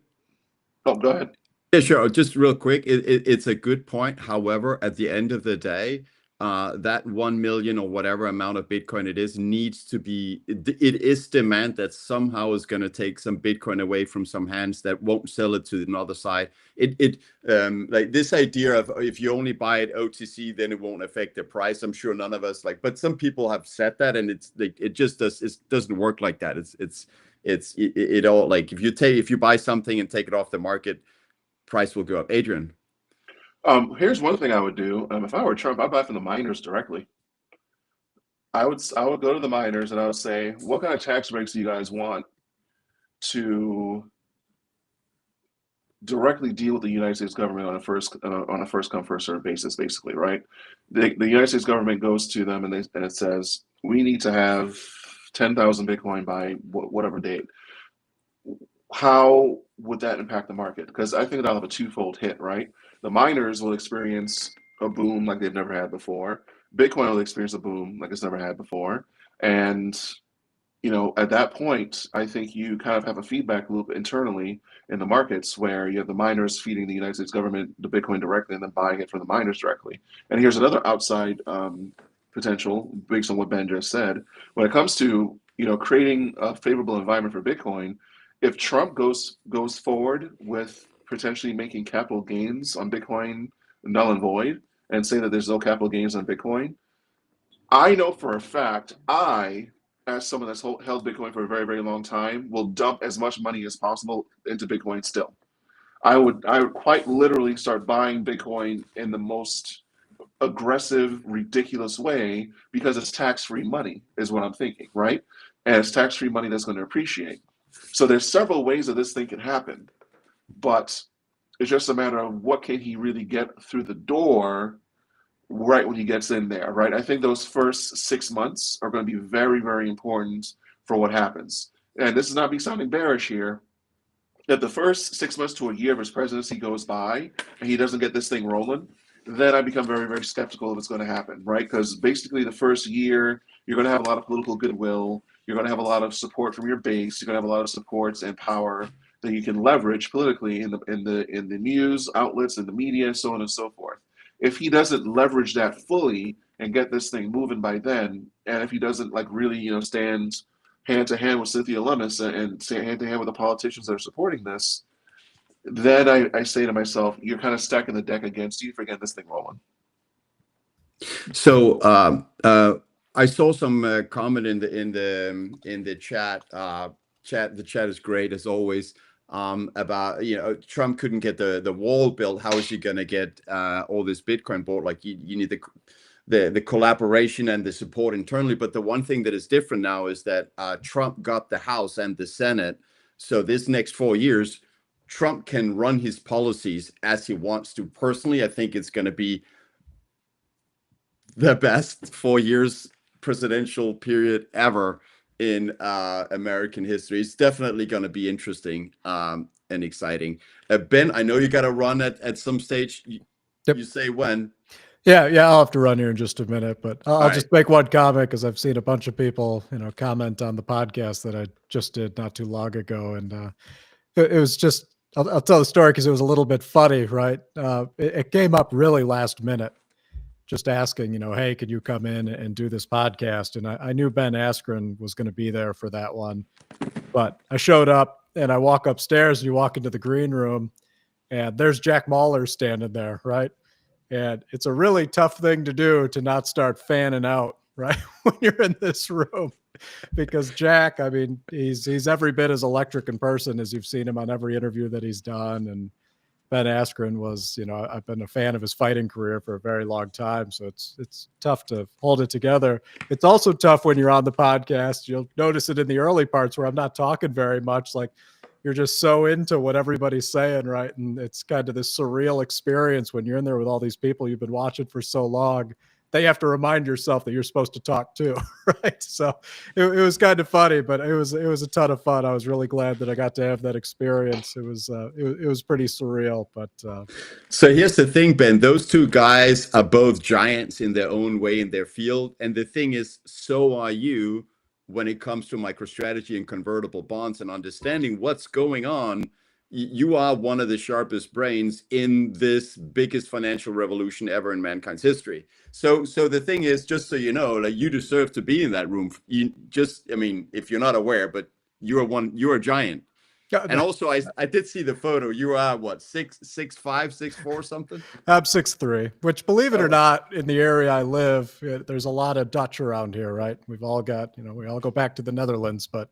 Oh, go ahead. Yeah, sure. Just real quick, it's a good point. However, at the end of the day, that 1 million or whatever amount of Bitcoin it is needs to be, it is demand that somehow is going to take some Bitcoin away from some hands that won't sell it to another side. Like this idea of if you only buy it OTC, then it won't affect the price. I'm sure none of us but some people have said that, and it's like, it doesn't work like that. It all, like if you buy something and take it off the market, price will go up. Adrian. Here's one thing I would do. If I were Trump, I'd buy from the miners directly. I would go to the miners and I would say, what kind of tax breaks do you guys want to directly deal with the United States government on a first come first served basis, basically, right? The United States government goes to them and it says, we need to have 10,000 Bitcoin by whatever date. How would that impact the market? Because I think that'll have a twofold hit, right? The miners will experience a boom like they've never had before. Bitcoin will experience a boom like it's never had before. And, at that point, I think you kind of have a feedback loop internally in the markets where you have the miners feeding the United States government the Bitcoin directly and then buying it from the miners directly. And here's another outside potential based on what Ben just said. When it comes to, creating a favorable environment for Bitcoin, if Trump goes forward with potentially making capital gains on Bitcoin null and void and say that there's no capital gains on Bitcoin, I know for a fact as someone that's held Bitcoin for a very, very long time, will dump as much money as possible into Bitcoin still. I would quite literally start buying Bitcoin in the most aggressive, ridiculous way because it's tax-free money is what I'm thinking, right? And it's tax-free money that's going to appreciate. So there's several ways that this thing can happen, but it's just a matter of what can he really get through the door right when he gets in there, right? I think those first 6 months are going to be very, very important for what happens. And this is not me sounding bearish here. If the first 6 months to a year of his presidency goes by and he doesn't get this thing rolling, then I become very, very skeptical if it's going to happen, right? Because basically the first year, you're going to have a lot of political goodwill. You're going to have a lot of support from your base. You're going to have a lot of supports and power that you can leverage politically in the news outlets, in the media, so on and so forth. If he doesn't leverage that fully and get this thing moving by then, and if he doesn't really stand hand to hand with Cynthia Lummis and stand hand to hand with the politicians that are supporting this, then I say to myself, you're kind of stacking the deck against you for getting this thing rolling. So I saw some comment in the chat. The chat is great as always. About Trump couldn't get the wall built. How is he going to get all this Bitcoin bought? Like you need the collaboration and the support internally. But the one thing that is different now is that Trump got the House and the Senate. So this next 4 years, Trump can run his policies as he wants to. Personally, I think it's going to be the best 4 years presidential period ever in American history. It's definitely going to be interesting and exciting. Ben, I know you got to run at some stage. You say when? Yeah, I'll have to run here in just a minute, but I'll just make one comment because I've seen a bunch of people, comment on the podcast that I just did not too long ago, and it was just I'll tell the story because it was a little bit funny, right? It came up really last minute. Just asking, hey, could you come in and do this podcast? And I knew Ben Askren was going to be there for that one, but I showed up and I walk upstairs and you walk into the green room and there's Jack Mahler standing there, right? And it's a really tough thing to do to not start fanning out, right? When you're in this room, because Jack, I mean, he's every bit as electric in person as you've seen him on every interview that he's done. And Ben Askren was, I've been a fan of his fighting career for a very long time. So it's tough to hold it together. It's also tough when you're on the podcast. You'll notice it in the early parts where I'm not talking very much. Like you're just so into what everybody's saying, right? And it's kind of this surreal experience when you're in there with all these people you've been watching for so long then you have to remind yourself that you're supposed to talk too, right? So it was kind of funny, but it was a ton of fun. I was really glad that I got to have that experience. It was pretty surreal, but So here's the thing, Ben. Those two guys are both giants in their own way in their field, and the thing is, so are you when it comes to MicroStrategy and convertible bonds and understanding what's going on. You are one of the sharpest brains in this biggest financial revolution ever in mankind's history. So the thing is, just so you know, like, you deserve to be in that room. I mean, if you're not aware, but you're a giant. And also, I did see the photo. You are what, 6'5", 6'4", something? I'm 6'3", which, believe it or not, in the area I live, there's a lot of Dutch around here, right? We've all got, we all go back to the Netherlands, but,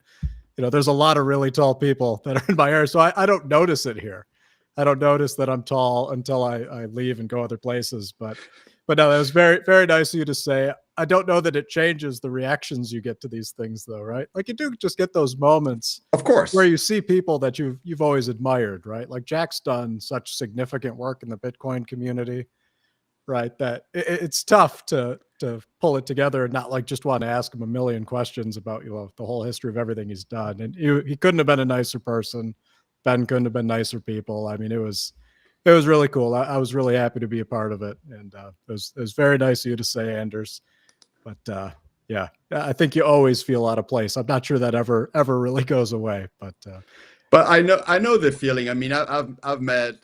there's a lot of really tall people that are in my area. So I don't notice it here. I don't notice that I'm tall until I leave and go other places. But no, that was very, very nice of you to say. I don't know that it changes the reactions you get to these things, though, right? Like, you do just get those moments, of course, where you see people that you've always admired, right? Like, Jack's done such significant work in the Bitcoin community, right? That it's tough to pull it together and not like just want to ask him a million questions about the whole history of everything he's done. And he couldn't have been a nicer person. Ben couldn't have been nicer people. I mean, it was really cool. I was really happy to be a part of it, and it was very nice of you to say, Anders. But yeah, I think you always feel out of place. I'm not sure that ever really goes away, but I know the feeling. I mean, I've met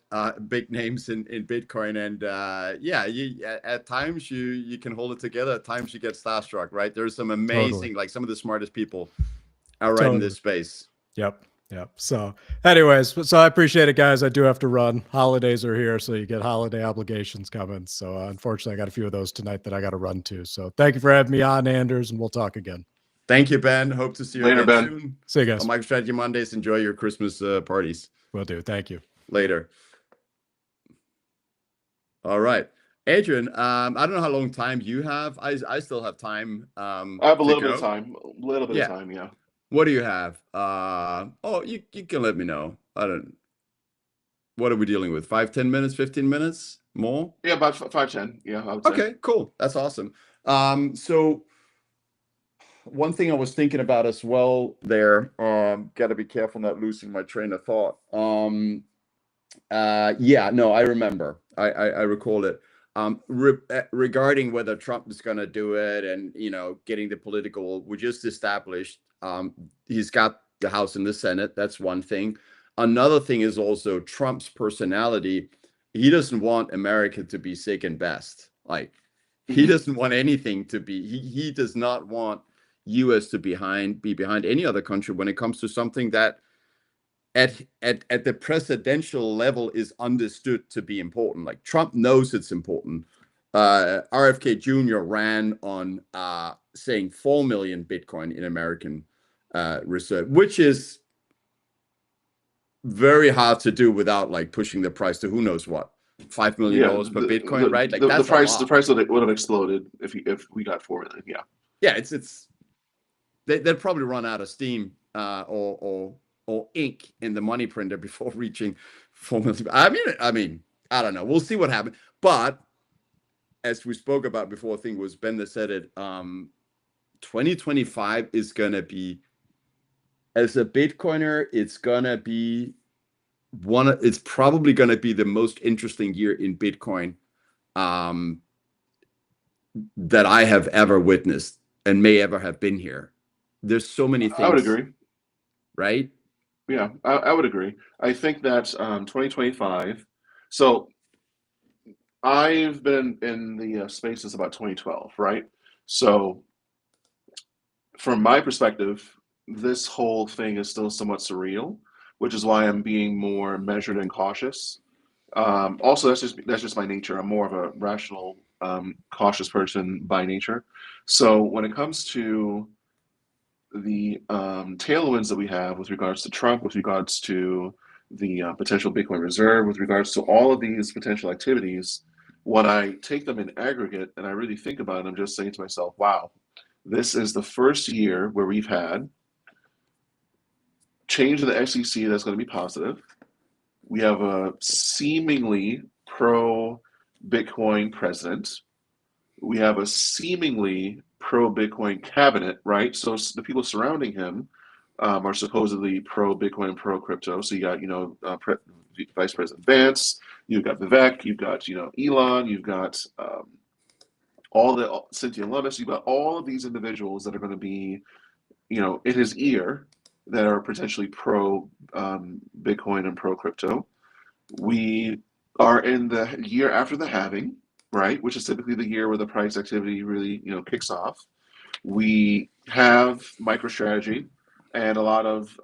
big names in Bitcoin, and yeah, at times you can hold it together. At times you get starstruck, right? There's some amazing, totally. like, some of the smartest people are right in this space. Yep. So anyways, so I appreciate it, guys. I do have to run. Holidays are here, so you get holiday obligations coming. So unfortunately, I got a few of those tonight that I got to run to. So thank you for having me on, Anders, and we'll talk again. Thank you, Ben. Hope to see you later, again Ben. soon. See you guys On MicroStrategy Mondays. Enjoy your Christmas parties. Will do. Thank you. Later. All right. Adrian, I don't know how long time you have. I still have time. I have a little bit of time. Of time, yeah. What do you have? Oh, you can let me know. What are we dealing with? 5, 10 minutes, 15 minutes more? Yeah, about 5, 10. Yeah, I would say. Okay, cool. That's awesome. So one thing I was thinking about as well there, got to be careful not losing my train of thought. Yeah, no, I remember. I recall it. Regarding whether Trump is going to do it, and getting the political, we just established he's got the House and the Senate. That's one thing. Another thing is also Trump's personality. He doesn't want America to be second best. Like, he doesn't want anything to be. He does not want U.S. to be behind any other country when it comes to something that at the presidential level is understood to be important. Like, Trump knows it's important. RFK Jr. ran on saying 4 million Bitcoin in American reserve, which is very hard to do without like pushing the price to who knows what, $5 million per Bitcoin, right? Like, that's the price would have exploded if we got 4 million. Yeah, they'd probably run out of steam or ink in the money printer before reaching 4 million. I mean, I don't know. We'll see what happens. But as we spoke about before, I think it was Ben that said it. 2025 is gonna be, as a Bitcoiner, it's gonna be it's probably gonna be the most interesting year in Bitcoin that I have ever witnessed and may ever have been here. There's so many things. I would agree. Right? Yeah, I would agree. I think that 2025. So I've been in the space since about 2012, right? So from my perspective, this whole thing is still somewhat surreal, which is why I'm being more measured and cautious. Also, that's just my nature. I'm more of a rational, cautious person by nature. So when it comes to the tailwinds that we have with regards to Trump, with regards to the potential Bitcoin reserve, with regards to all of these potential activities, when I take them in aggregate and I really think about it, I'm just saying to myself, wow, this is the first year where we've had change in the SEC that's going to be positive. We have a seemingly pro-Bitcoin president We have a seemingly pro-Bitcoin cabinet, right? So the people surrounding him are supposedly pro-Bitcoin and pro-crypto. So you got, Vice President Vance, you've got Vivek, you've got, Elon, you've got Cynthia Lummis, you've got all of these individuals that are going to be, in his ear that are potentially pro Bitcoin and pro crypto. We are in the year after the halving, right? Which is typically the year where the price activity really, kicks off. We have MicroStrategy and a lot of,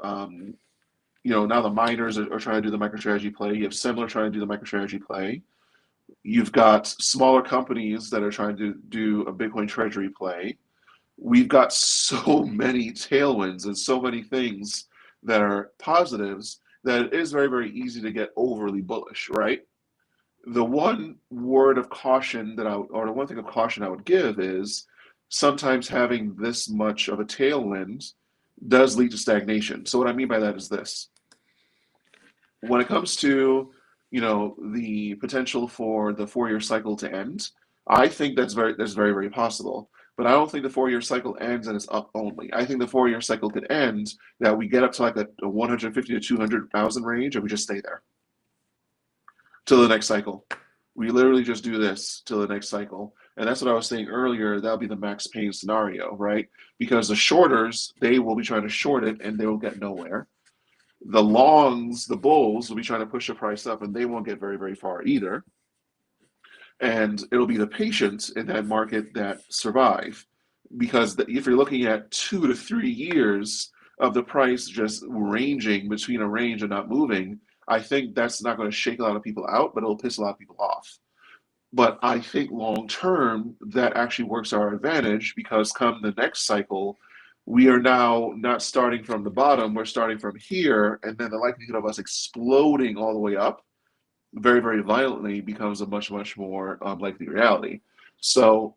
now the miners are trying to do the MicroStrategy play. You have Semler trying to do the MicroStrategy play. You've got smaller companies that are trying to do a Bitcoin treasury play. We've got so many tailwinds and so many things that are positives that it is very, very easy to get overly bullish, right? The one word of caution the one thing of caution I would give is sometimes having this much of a tailwind does lead to stagnation. So what I mean by that is this. When it comes to, the potential for the 4-year cycle to end, I think that's very, very possible. But I don't think the 4-year cycle ends and it's up only. I think the 4-year cycle could end that we get up to like a 150 to 200,000 range and we just stay there till the next cycle. We literally just do this till the next cycle. And that's what I was saying earlier. That'll be the Max Payne scenario, right? Because the shorters, they will be trying to short it and they will get nowhere. The longs, the bulls, will be trying to push the price up and they won't get very, very far either. And it'll be the patients in that market that survive. Because if you're looking at 2 to 3 years of the price just ranging between a range and not moving, I think that's not going to shake a lot of people out, but it'll piss a lot of people off. But I think long term, that actually works our advantage because come the next cycle, we are now not starting from the bottom, we're starting from here, and then the likelihood of us exploding all the way up very, very violently becomes a much, much more likely reality. So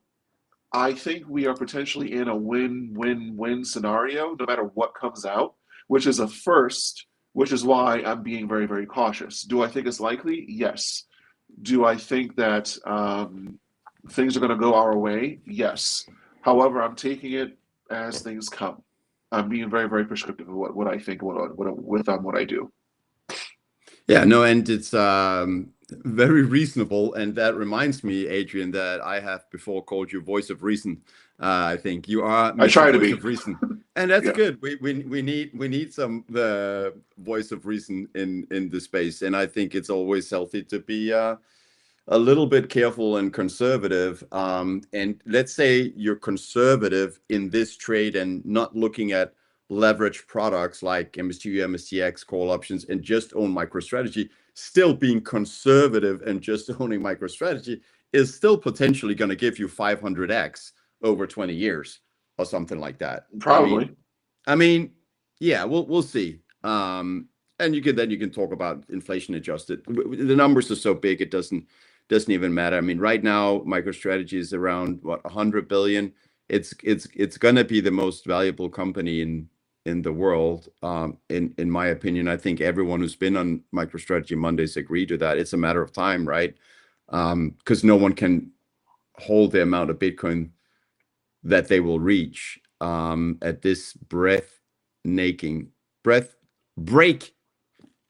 I think we are potentially in a win-win-win scenario, no matter what comes out, which is a first, which is why I'm being very, very cautious. Do I think it's likely? Yes. Do I think that things are going to go our way? Yes. However, I'm taking it as things come. I'm being very, very prescriptive of what I think, what I do. Yeah, no, and it's very reasonable. And that reminds me, Adrian, that I have before called you voice of reason. I think you are I try to voice be. of reason. And that's Yeah. good. We need some voice of reason in the space. And I think it's always healthy to be a little bit careful and conservative. And let's say you're conservative in this trade and not looking at leverage products like MSTU, MSTX, call options, and just own MicroStrategy. Still being conservative and just owning MicroStrategy is still potentially going to give you 500x over 20 years or something like that. Probably. I mean, yeah, we'll see. And you can talk about inflation adjusted. The numbers are so big it doesn't even matter. I mean, right now MicroStrategy is around 100 billion. It's going to be the most valuable company in the world, in my opinion. I think everyone who's been on MicroStrategy Mondays agree to that. It's a matter of time, right? Because no one can hold the amount of Bitcoin that they will reach at this break.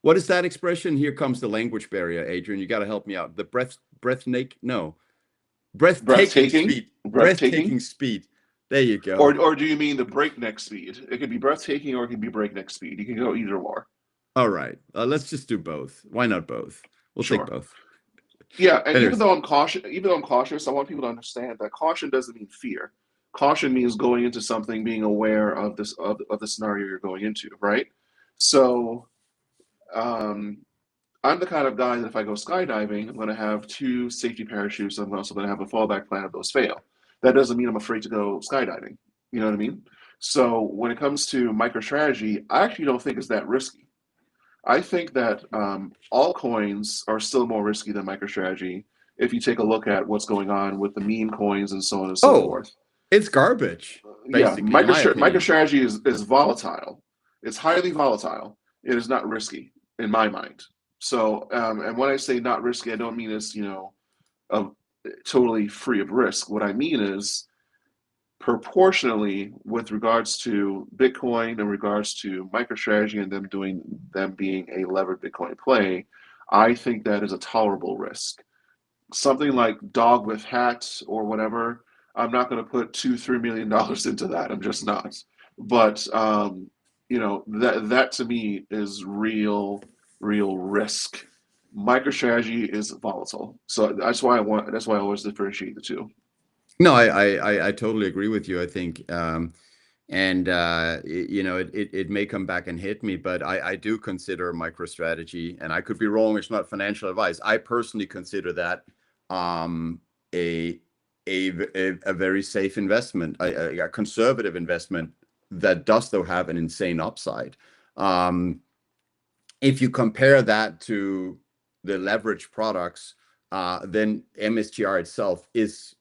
What is that expression? Here comes the language barrier, Adrian. You got to help me out. The breathtaking speed. There you go. Or do you mean the breakneck speed? It could be breathtaking or it could be breakneck speed. You can go either or. All right. Let's just do both. Why not both? We'll take both. Yeah, and even though I'm cautious, I want people to understand that caution doesn't mean fear. Caution means going into something, being aware of this of the scenario you're going into, right? So I'm the kind of guy that if I go skydiving, I'm going to have 2 safety parachutes. I'm also going to have a fallback plan if those fail. That doesn't mean I'm afraid to go skydiving. You know what I mean? So when it comes to MicroStrategy, I actually don't think it's that risky. I think that altcoins are still more risky than MicroStrategy if you take a look at what's going on with the meme coins and so on and so forth. It's garbage. Basically, yeah, MicroStrategy is volatile. It's highly volatile. It is not risky in my mind. So, and when I say not risky, I don't mean it's totally free of risk. What I mean is proportionally with regards to Bitcoin, in regards to MicroStrategy and them being a levered Bitcoin play, I think that is a tolerable risk. Something like dog with hats or whatever, I'm not going to put $2-3 million into that. I'm just not. But that to me is real risk. MicroStrategy is volatile, so that's why I always differentiate the two. No, I totally agree with you. I think, it may come back and hit me, but I do consider MicroStrategy, and I could be wrong. It's not financial advice. I personally consider that a a very safe investment, a conservative investment that does though have an insane upside. If you compare that to the leverage products, then MSTR itself is,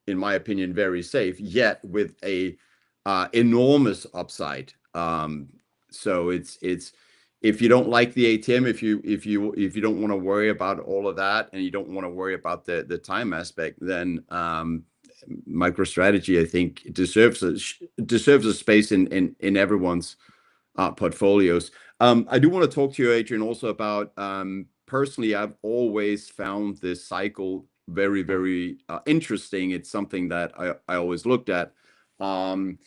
in my opinion, very safe, yet with a enormous upside. So it's if you don't like the ATM, if you don't want to worry about all of that, and you don't want to worry about the time aspect, then MicroStrategy, I think, deserves a space in everyone's portfolios. I do want to talk to you, Adrian, also about personally, I've always found this cycle very, very interesting. It's something that I always looked at. And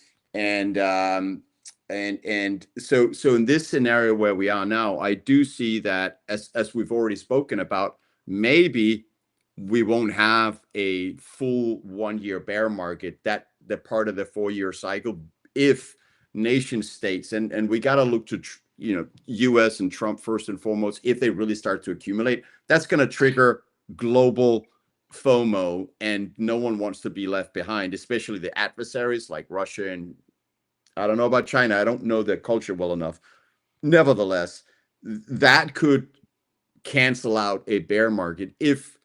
so in this scenario where we are now, I do see that, as we've already spoken about, maybe we won't have a full 1 year bear market, that the part of the 4 year cycle, if nation states, and we got to look to US and Trump first and foremost, if they really start to accumulate, that's going to trigger global FOMO, and no one wants to be left behind, especially the adversaries like Russia, and I don't know about China. I don't know their culture well enough. Nevertheless, that could cancel out a bear market if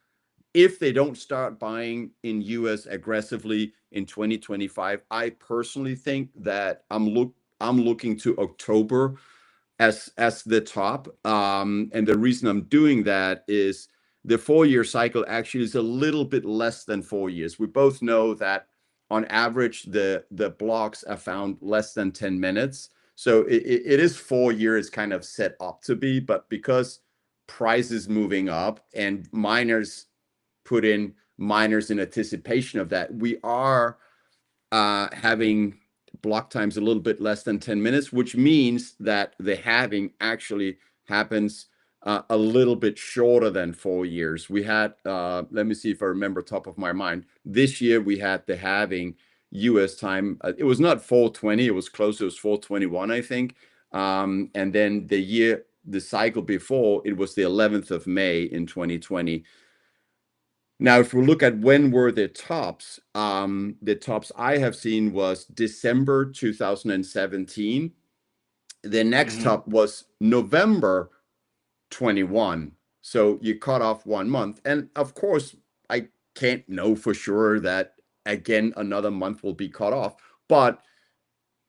they don't start buying in US aggressively in 2025. I personally think that I'm looking to October as the top. And the reason I'm doing that is the 4 year cycle actually is a little bit less than 4 years. We both know that on average the blocks are found less than 10 minutes. So it is 4 years kind of set up to be, but because price is moving up and miners put in miners in anticipation of that, we are having block times a little bit less than 10 minutes, which means that the halving actually happens a little bit shorter than 4 years. We had, let me see if I remember top of my mind, this year we had the halving US time. It was not 420, it was close, it was 421, I think. And then the cycle before, it was the 11th of May in 2020. Now, if we look at when were the tops I have seen was December 2017. The next top was November 21. So you cut off 1 month. And of course, I can't know for sure that, again, another month will be cut off. But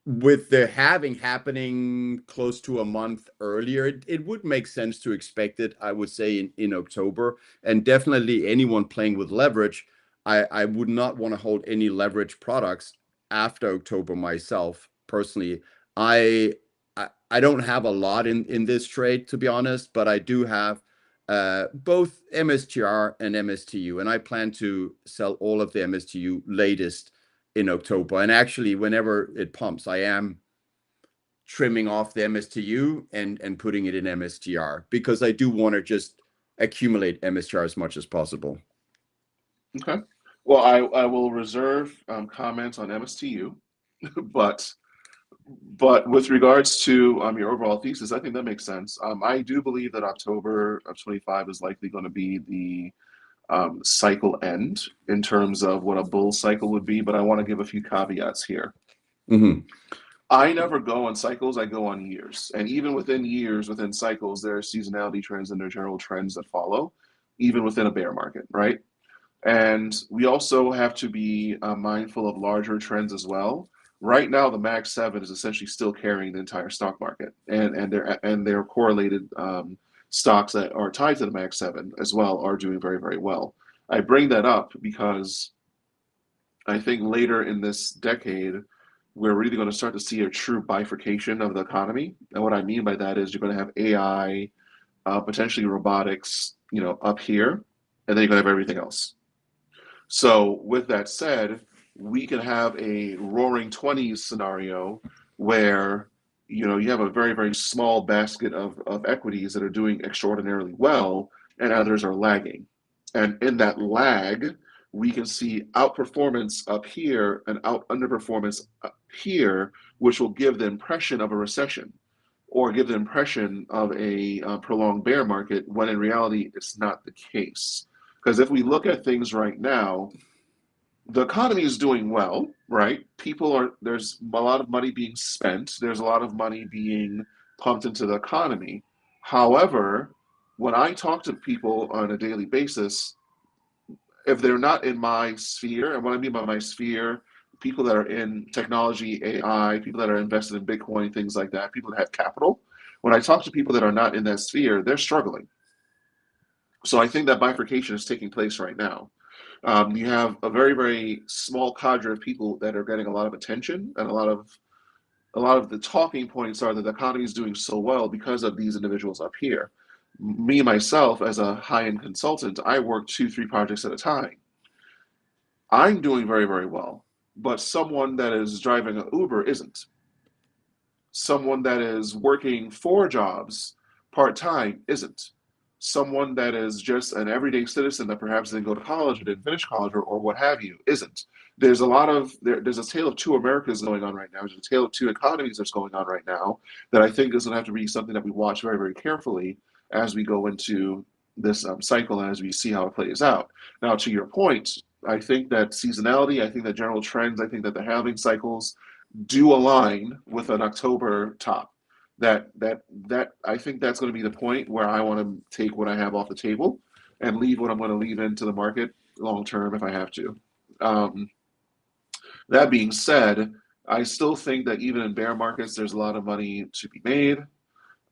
with the halving happening close to a month earlier, it would make sense to expect it, I would say, in October. And definitely anyone playing with leverage, I would not want to hold any leverage products after October myself, personally. I don't have a lot in this trade, to be honest, but I do have both MSTR and MSTU, and I plan to sell all of the MSTU latest in October. And actually, whenever it pumps, I am trimming off the MSTU and putting it in MSTR, because I do want to just accumulate MSTR as much as possible. Okay. Well, I will reserve comments on MSTU, but with regards to your overall thesis, I think that makes sense. I do believe that October of 25 is likely going to be the cycle end in terms of what a bull cycle would be, but I want to give a few caveats here. I never go on cycles, I go on years. And even within years, within cycles, there are seasonality trends and there are general trends that follow, even within a bear market, right? And we also have to be mindful of larger trends as well. Right now, the Mag 7 is essentially still carrying the entire stock market, and their correlated stocks that are tied to the Mag 7 as well are doing very, very well. I bring that up because I think later in this decade, we're really going to start to see a true bifurcation of the economy. And what I mean by that is you're going to have AI, potentially robotics, up here, and then you're going to have everything else. So with that said, we can have a roaring 20s scenario where you have a very, very small basket of equities that are doing extraordinarily well and others are lagging. And in that lag, we can see outperformance up here and underperformance up here, which will give the impression of a recession or give the impression of a prolonged bear market, when in reality, it's not the case. Because if we look at things right now, the economy is doing well, right? There's a lot of money being spent. There's a lot of money being pumped into the economy. However, when I talk to people on a daily basis, if they're not in my sphere, and what I mean by my sphere, people that are in technology, AI, people that are invested in Bitcoin, things like that, people that have capital, when I talk to people that are not in that sphere, they're struggling. So I think that bifurcation is taking place right now. You have a very, very small cadre of people that are getting a lot of attention, and a lot of the talking points are that the economy is doing so well because of these individuals up here. Me myself, as a high-end consultant, I work 2, 3 projects at a time. I'm doing very, very well, but someone that is driving an Uber isn't. Someone that is working 4 jobs part-time isn't. Someone that is just an everyday citizen that perhaps didn't go to college or didn't finish college or what have you isn't. There's a tale of 2 Americas going on right now. There's a tale of 2 economies that's going on right now that I think is going to have to be something that we watch very, very carefully as we go into this cycle and as we see how it plays out. Now, to your point, I think that seasonality, I think that general trends, I think that the halving cycles do align with an October top. That I think that's going to be the point where I want to take what I have off the table and leave what I'm going to leave into the market long term if I have to. That being said, I still think that even in bear markets, there's a lot of money to be made.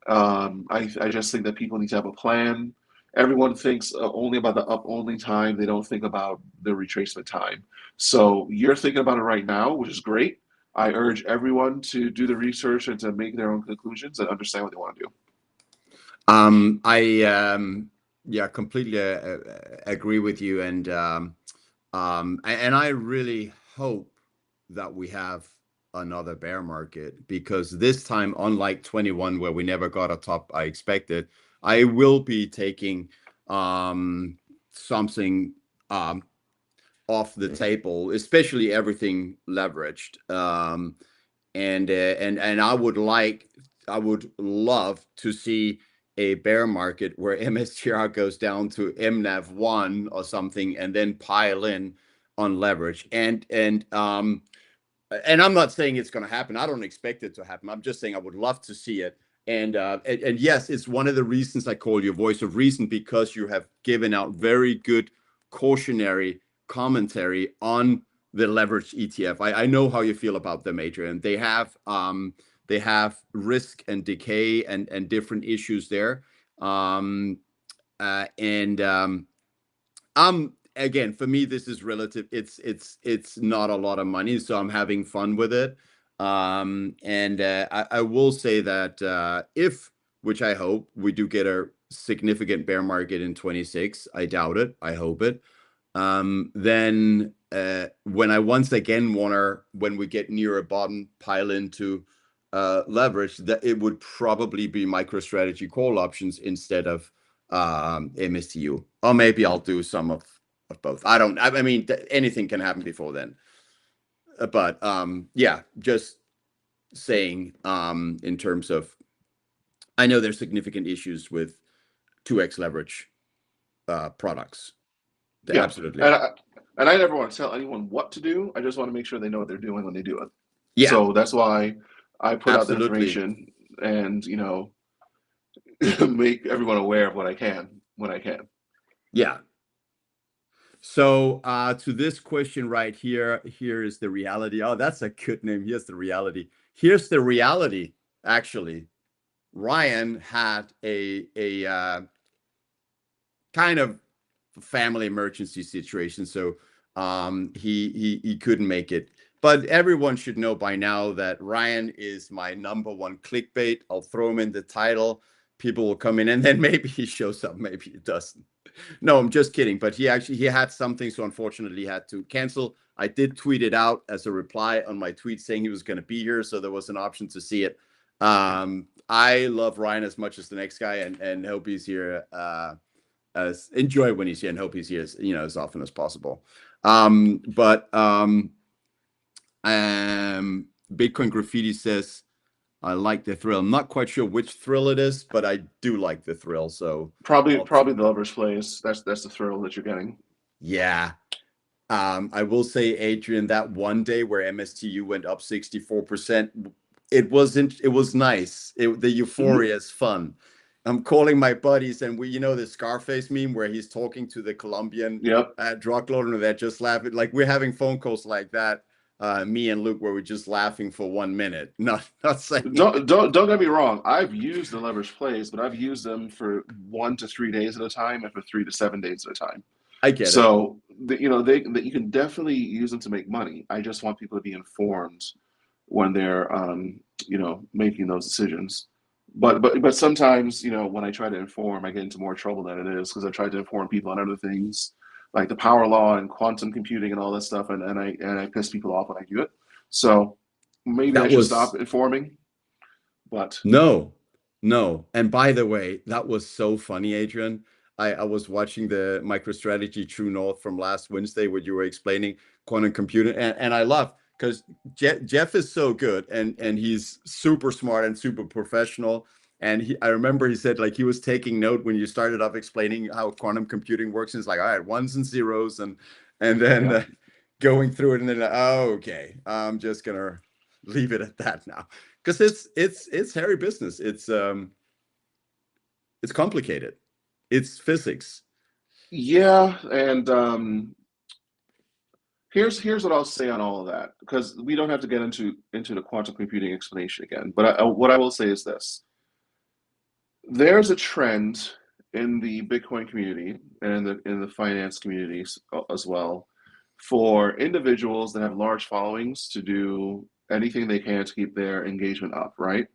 I just think that people need to have a plan. Everyone thinks only about the up only time. They don't think about the retracement time. So you're thinking about it right now, which is great. I urge everyone to do the research and to make their own conclusions and understand what they want to do. I completely agree with you, and I really hope that we have another bear market, because this time, unlike 21 where we never got a top I expected, I will be taking something off the table, especially everything leveraged. And I would love to see a bear market where MSTR goes down to MNAV1 or something, and then pile in on leverage. And I'm not saying it's going to happen. I don't expect it to happen. I'm just saying I would love to see it. And yes, it's one of the reasons I call you Voice of Reason, because you have given out very good cautionary commentary on the leveraged ETF. I know how you feel about them, Adrian. They have risk and decay and different issues there. Again, for me, this is relative. It's not a lot of money, so I'm having fun with it. I will say that if, which I hope, we do get a significant bear market in 26, I doubt it, I hope it, then when I once again when we get near a bottom, pile into leverage, that it would probably be MicroStrategy call options instead of MSTU, or maybe I'll do some of both. I mean, anything can happen before then. But yeah, just saying, in terms of, I know there's significant issues with 2x leverage products. Yeah, absolutely. And I never want to tell anyone what to do. I just want to make sure they know what they're doing when they do it. Yeah. So that's why I put out the Absolutely. information and, make everyone aware of what I can when I can. Yeah. So to this question right here is the reality. Oh, that's a good name. Here's the reality. Here's the reality, actually. Ryan had a kind of family emergency situation, so he couldn't make it. But everyone should know by now that Ryan is my #1 clickbait. I'll throw him in the title. People will come in, and then maybe he shows up, maybe he doesn't. No, I'm just kidding. But he had something, so unfortunately he had to cancel. I did tweet it out as a reply on my tweet saying he was going to be here, so there was an option to see it. I love Ryan as much as the next guy, and hope he's here. Enjoy when he's here, and hope he's here, as often as possible. Bitcoin Graffiti says, I like the thrill. I'm not quite sure which thrill it is, but I do like the thrill. So probably the Lovers Place. That's the thrill that you're getting. Yeah. I will say, Adrian, that one day where MSTU went up 64%, it was nice. The euphoria is fun. I'm calling my buddies, and the Scarface meme where he's talking to the Colombian drug lord, and they're just laughing. Like, we're having phone calls like that. Me and Luke, where we're just laughing for 1 minute. Not saying. Don't get me wrong. I've used the Lovers Place, but I've used them for 1 to 3 days at a time, and for 3 to 7 days at a time. I get it. So you can definitely use them to make money. I just want people to be informed when they're making those decisions. But sometimes when I try to inform, I get into more trouble than it is, because I tried to inform people on other things like the power law and quantum computing and all that stuff, and I piss people off when I do it. So maybe I should stop informing. But no. And by the way, that was so funny, Adrian. I was watching the MicroStrategy True North from last Wednesday, where you were explaining quantum computing, and I love, because Jeff is so good, and he's super smart and super professional. And I remember he said, like, he was taking note when you started off explaining how quantum computing works. And it's like, all right, ones and zeros, and then going through it, and then okay, I'm just gonna leave it at that now, because it's hairy business. It's complicated. It's physics. Yeah, and here's what I'll say on all of that, because we don't have to get into the quantum computing explanation again. But what I will say is this: there's a trend in the Bitcoin community and in the finance communities as well, for individuals that have large followings to do anything they can to keep their engagement up, right?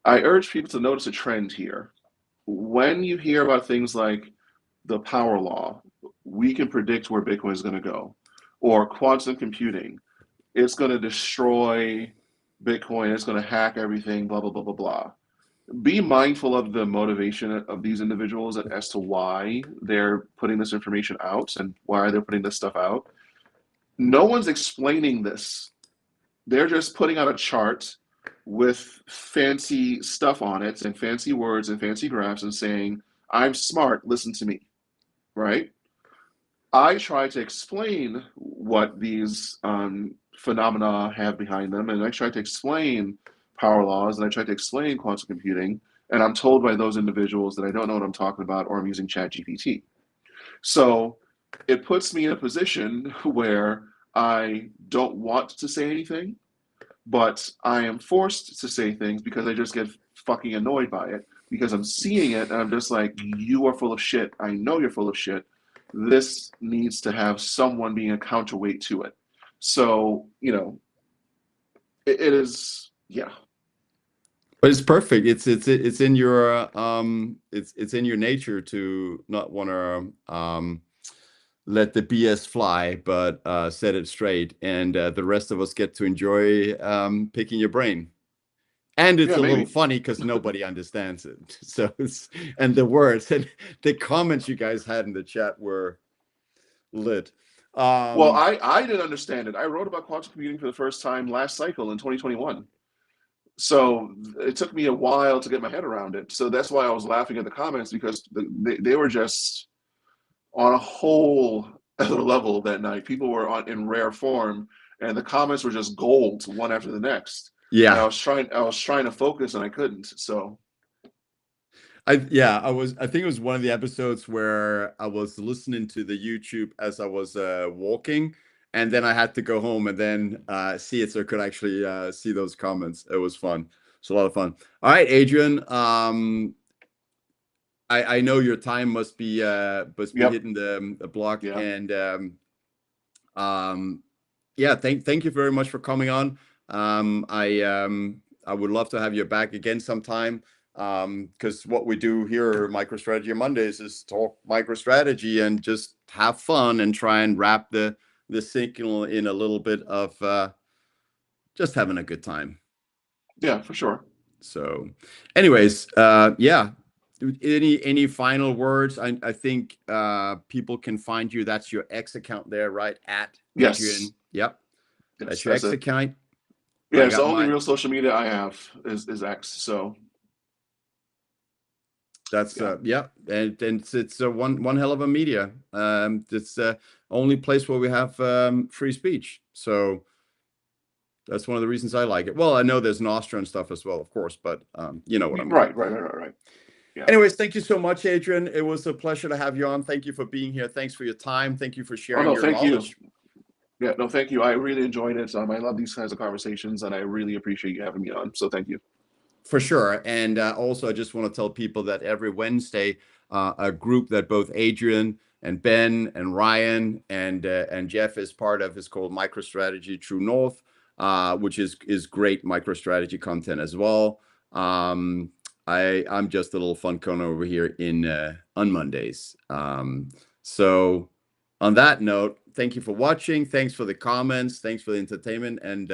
I urge people to notice a trend here. When you hear about things like the power law, we can predict where Bitcoin is going to go, or quantum computing, it's going to destroy Bitcoin, it's going to hack everything, blah, blah, blah, blah, blah. Be mindful of the motivation of these individuals as to why they're putting this information out and why they're putting this stuff out. No one's explaining this. They're just putting out a chart with fancy stuff on it and fancy words and fancy graphs and saying, I'm smart, listen to me, right? I try to explain what these phenomena have behind them, and I try to explain power laws, and I try to explain quantum computing, and I'm told by those individuals that I don't know what I'm talking about, or I'm using ChatGPT. So it puts me in a position where I don't want to say anything, but I am forced to say things because I just get fucking annoyed by it, because I'm seeing it and I'm just like, you are full of shit. I know you're full of shit. This needs to have someone being a counterweight to it. So, it is, yeah. But it's perfect. It's in your it's in your nature to not want to let the BS fly, but set it straight, and the rest of us get to enjoy picking your brain. And it's a little funny because nobody understands it. So and the words and the comments you guys had in the chat were lit. Well, I didn't understand it. I wrote about quantum computing for the first time last cycle in 2021. So it took me a while to get my head around it. So that's why I was laughing at the comments, because they were just on a whole other level that night. People were in rare form, and the comments were just gold, one after the next. Yeah, and I was trying to focus, and I couldn't. So I think it was one of the episodes where I was listening to the YouTube as I was walking, and then I had to go home and then see it so I could actually see those comments. It was fun. It's a lot of fun. All right, Adrian. I know your time must be Yep. hitting the block, Yeah. and yeah, thank you very much for coming on. I would love to have you back again sometime, because what we do here at MicroStrategy on Mondays is talk MicroStrategy and just have fun and try and wrap the signal in a little bit of just having a good time. Yeah, for sure. So, anyways, yeah. Any final words? I think people can find you. That's your X account there, right? At Yes. Adrian. Yep. Yes, That's your X it. account. Yeah, it's the only real social media I have is X. So that's yeah, and it's one hell of a media. It's the only place where we have free speech. So that's one of the reasons I like it. Well, I know there's Nostra and stuff as well, of course, but you know what I mean. Right. Yeah. Anyways, thank you so much, Adrian. It was a pleasure to have you on. Thank you for being here. Thanks for your time. Thank you for sharing your knowledge. Yeah, no, thank you. I really enjoyed it. I love these kinds of conversations, and I really appreciate you having me on. So thank you. For sure. And also, I just want to tell people that every Wednesday, a group that both Adrian and Ben and Ryan and Jeff is part of is called MicroStrategy True North, which is great MicroStrategy content as well. I'm just a little fun cone over here on Mondays. So on that note, thank you for watching. Thanks for the comments. Thanks for the entertainment. And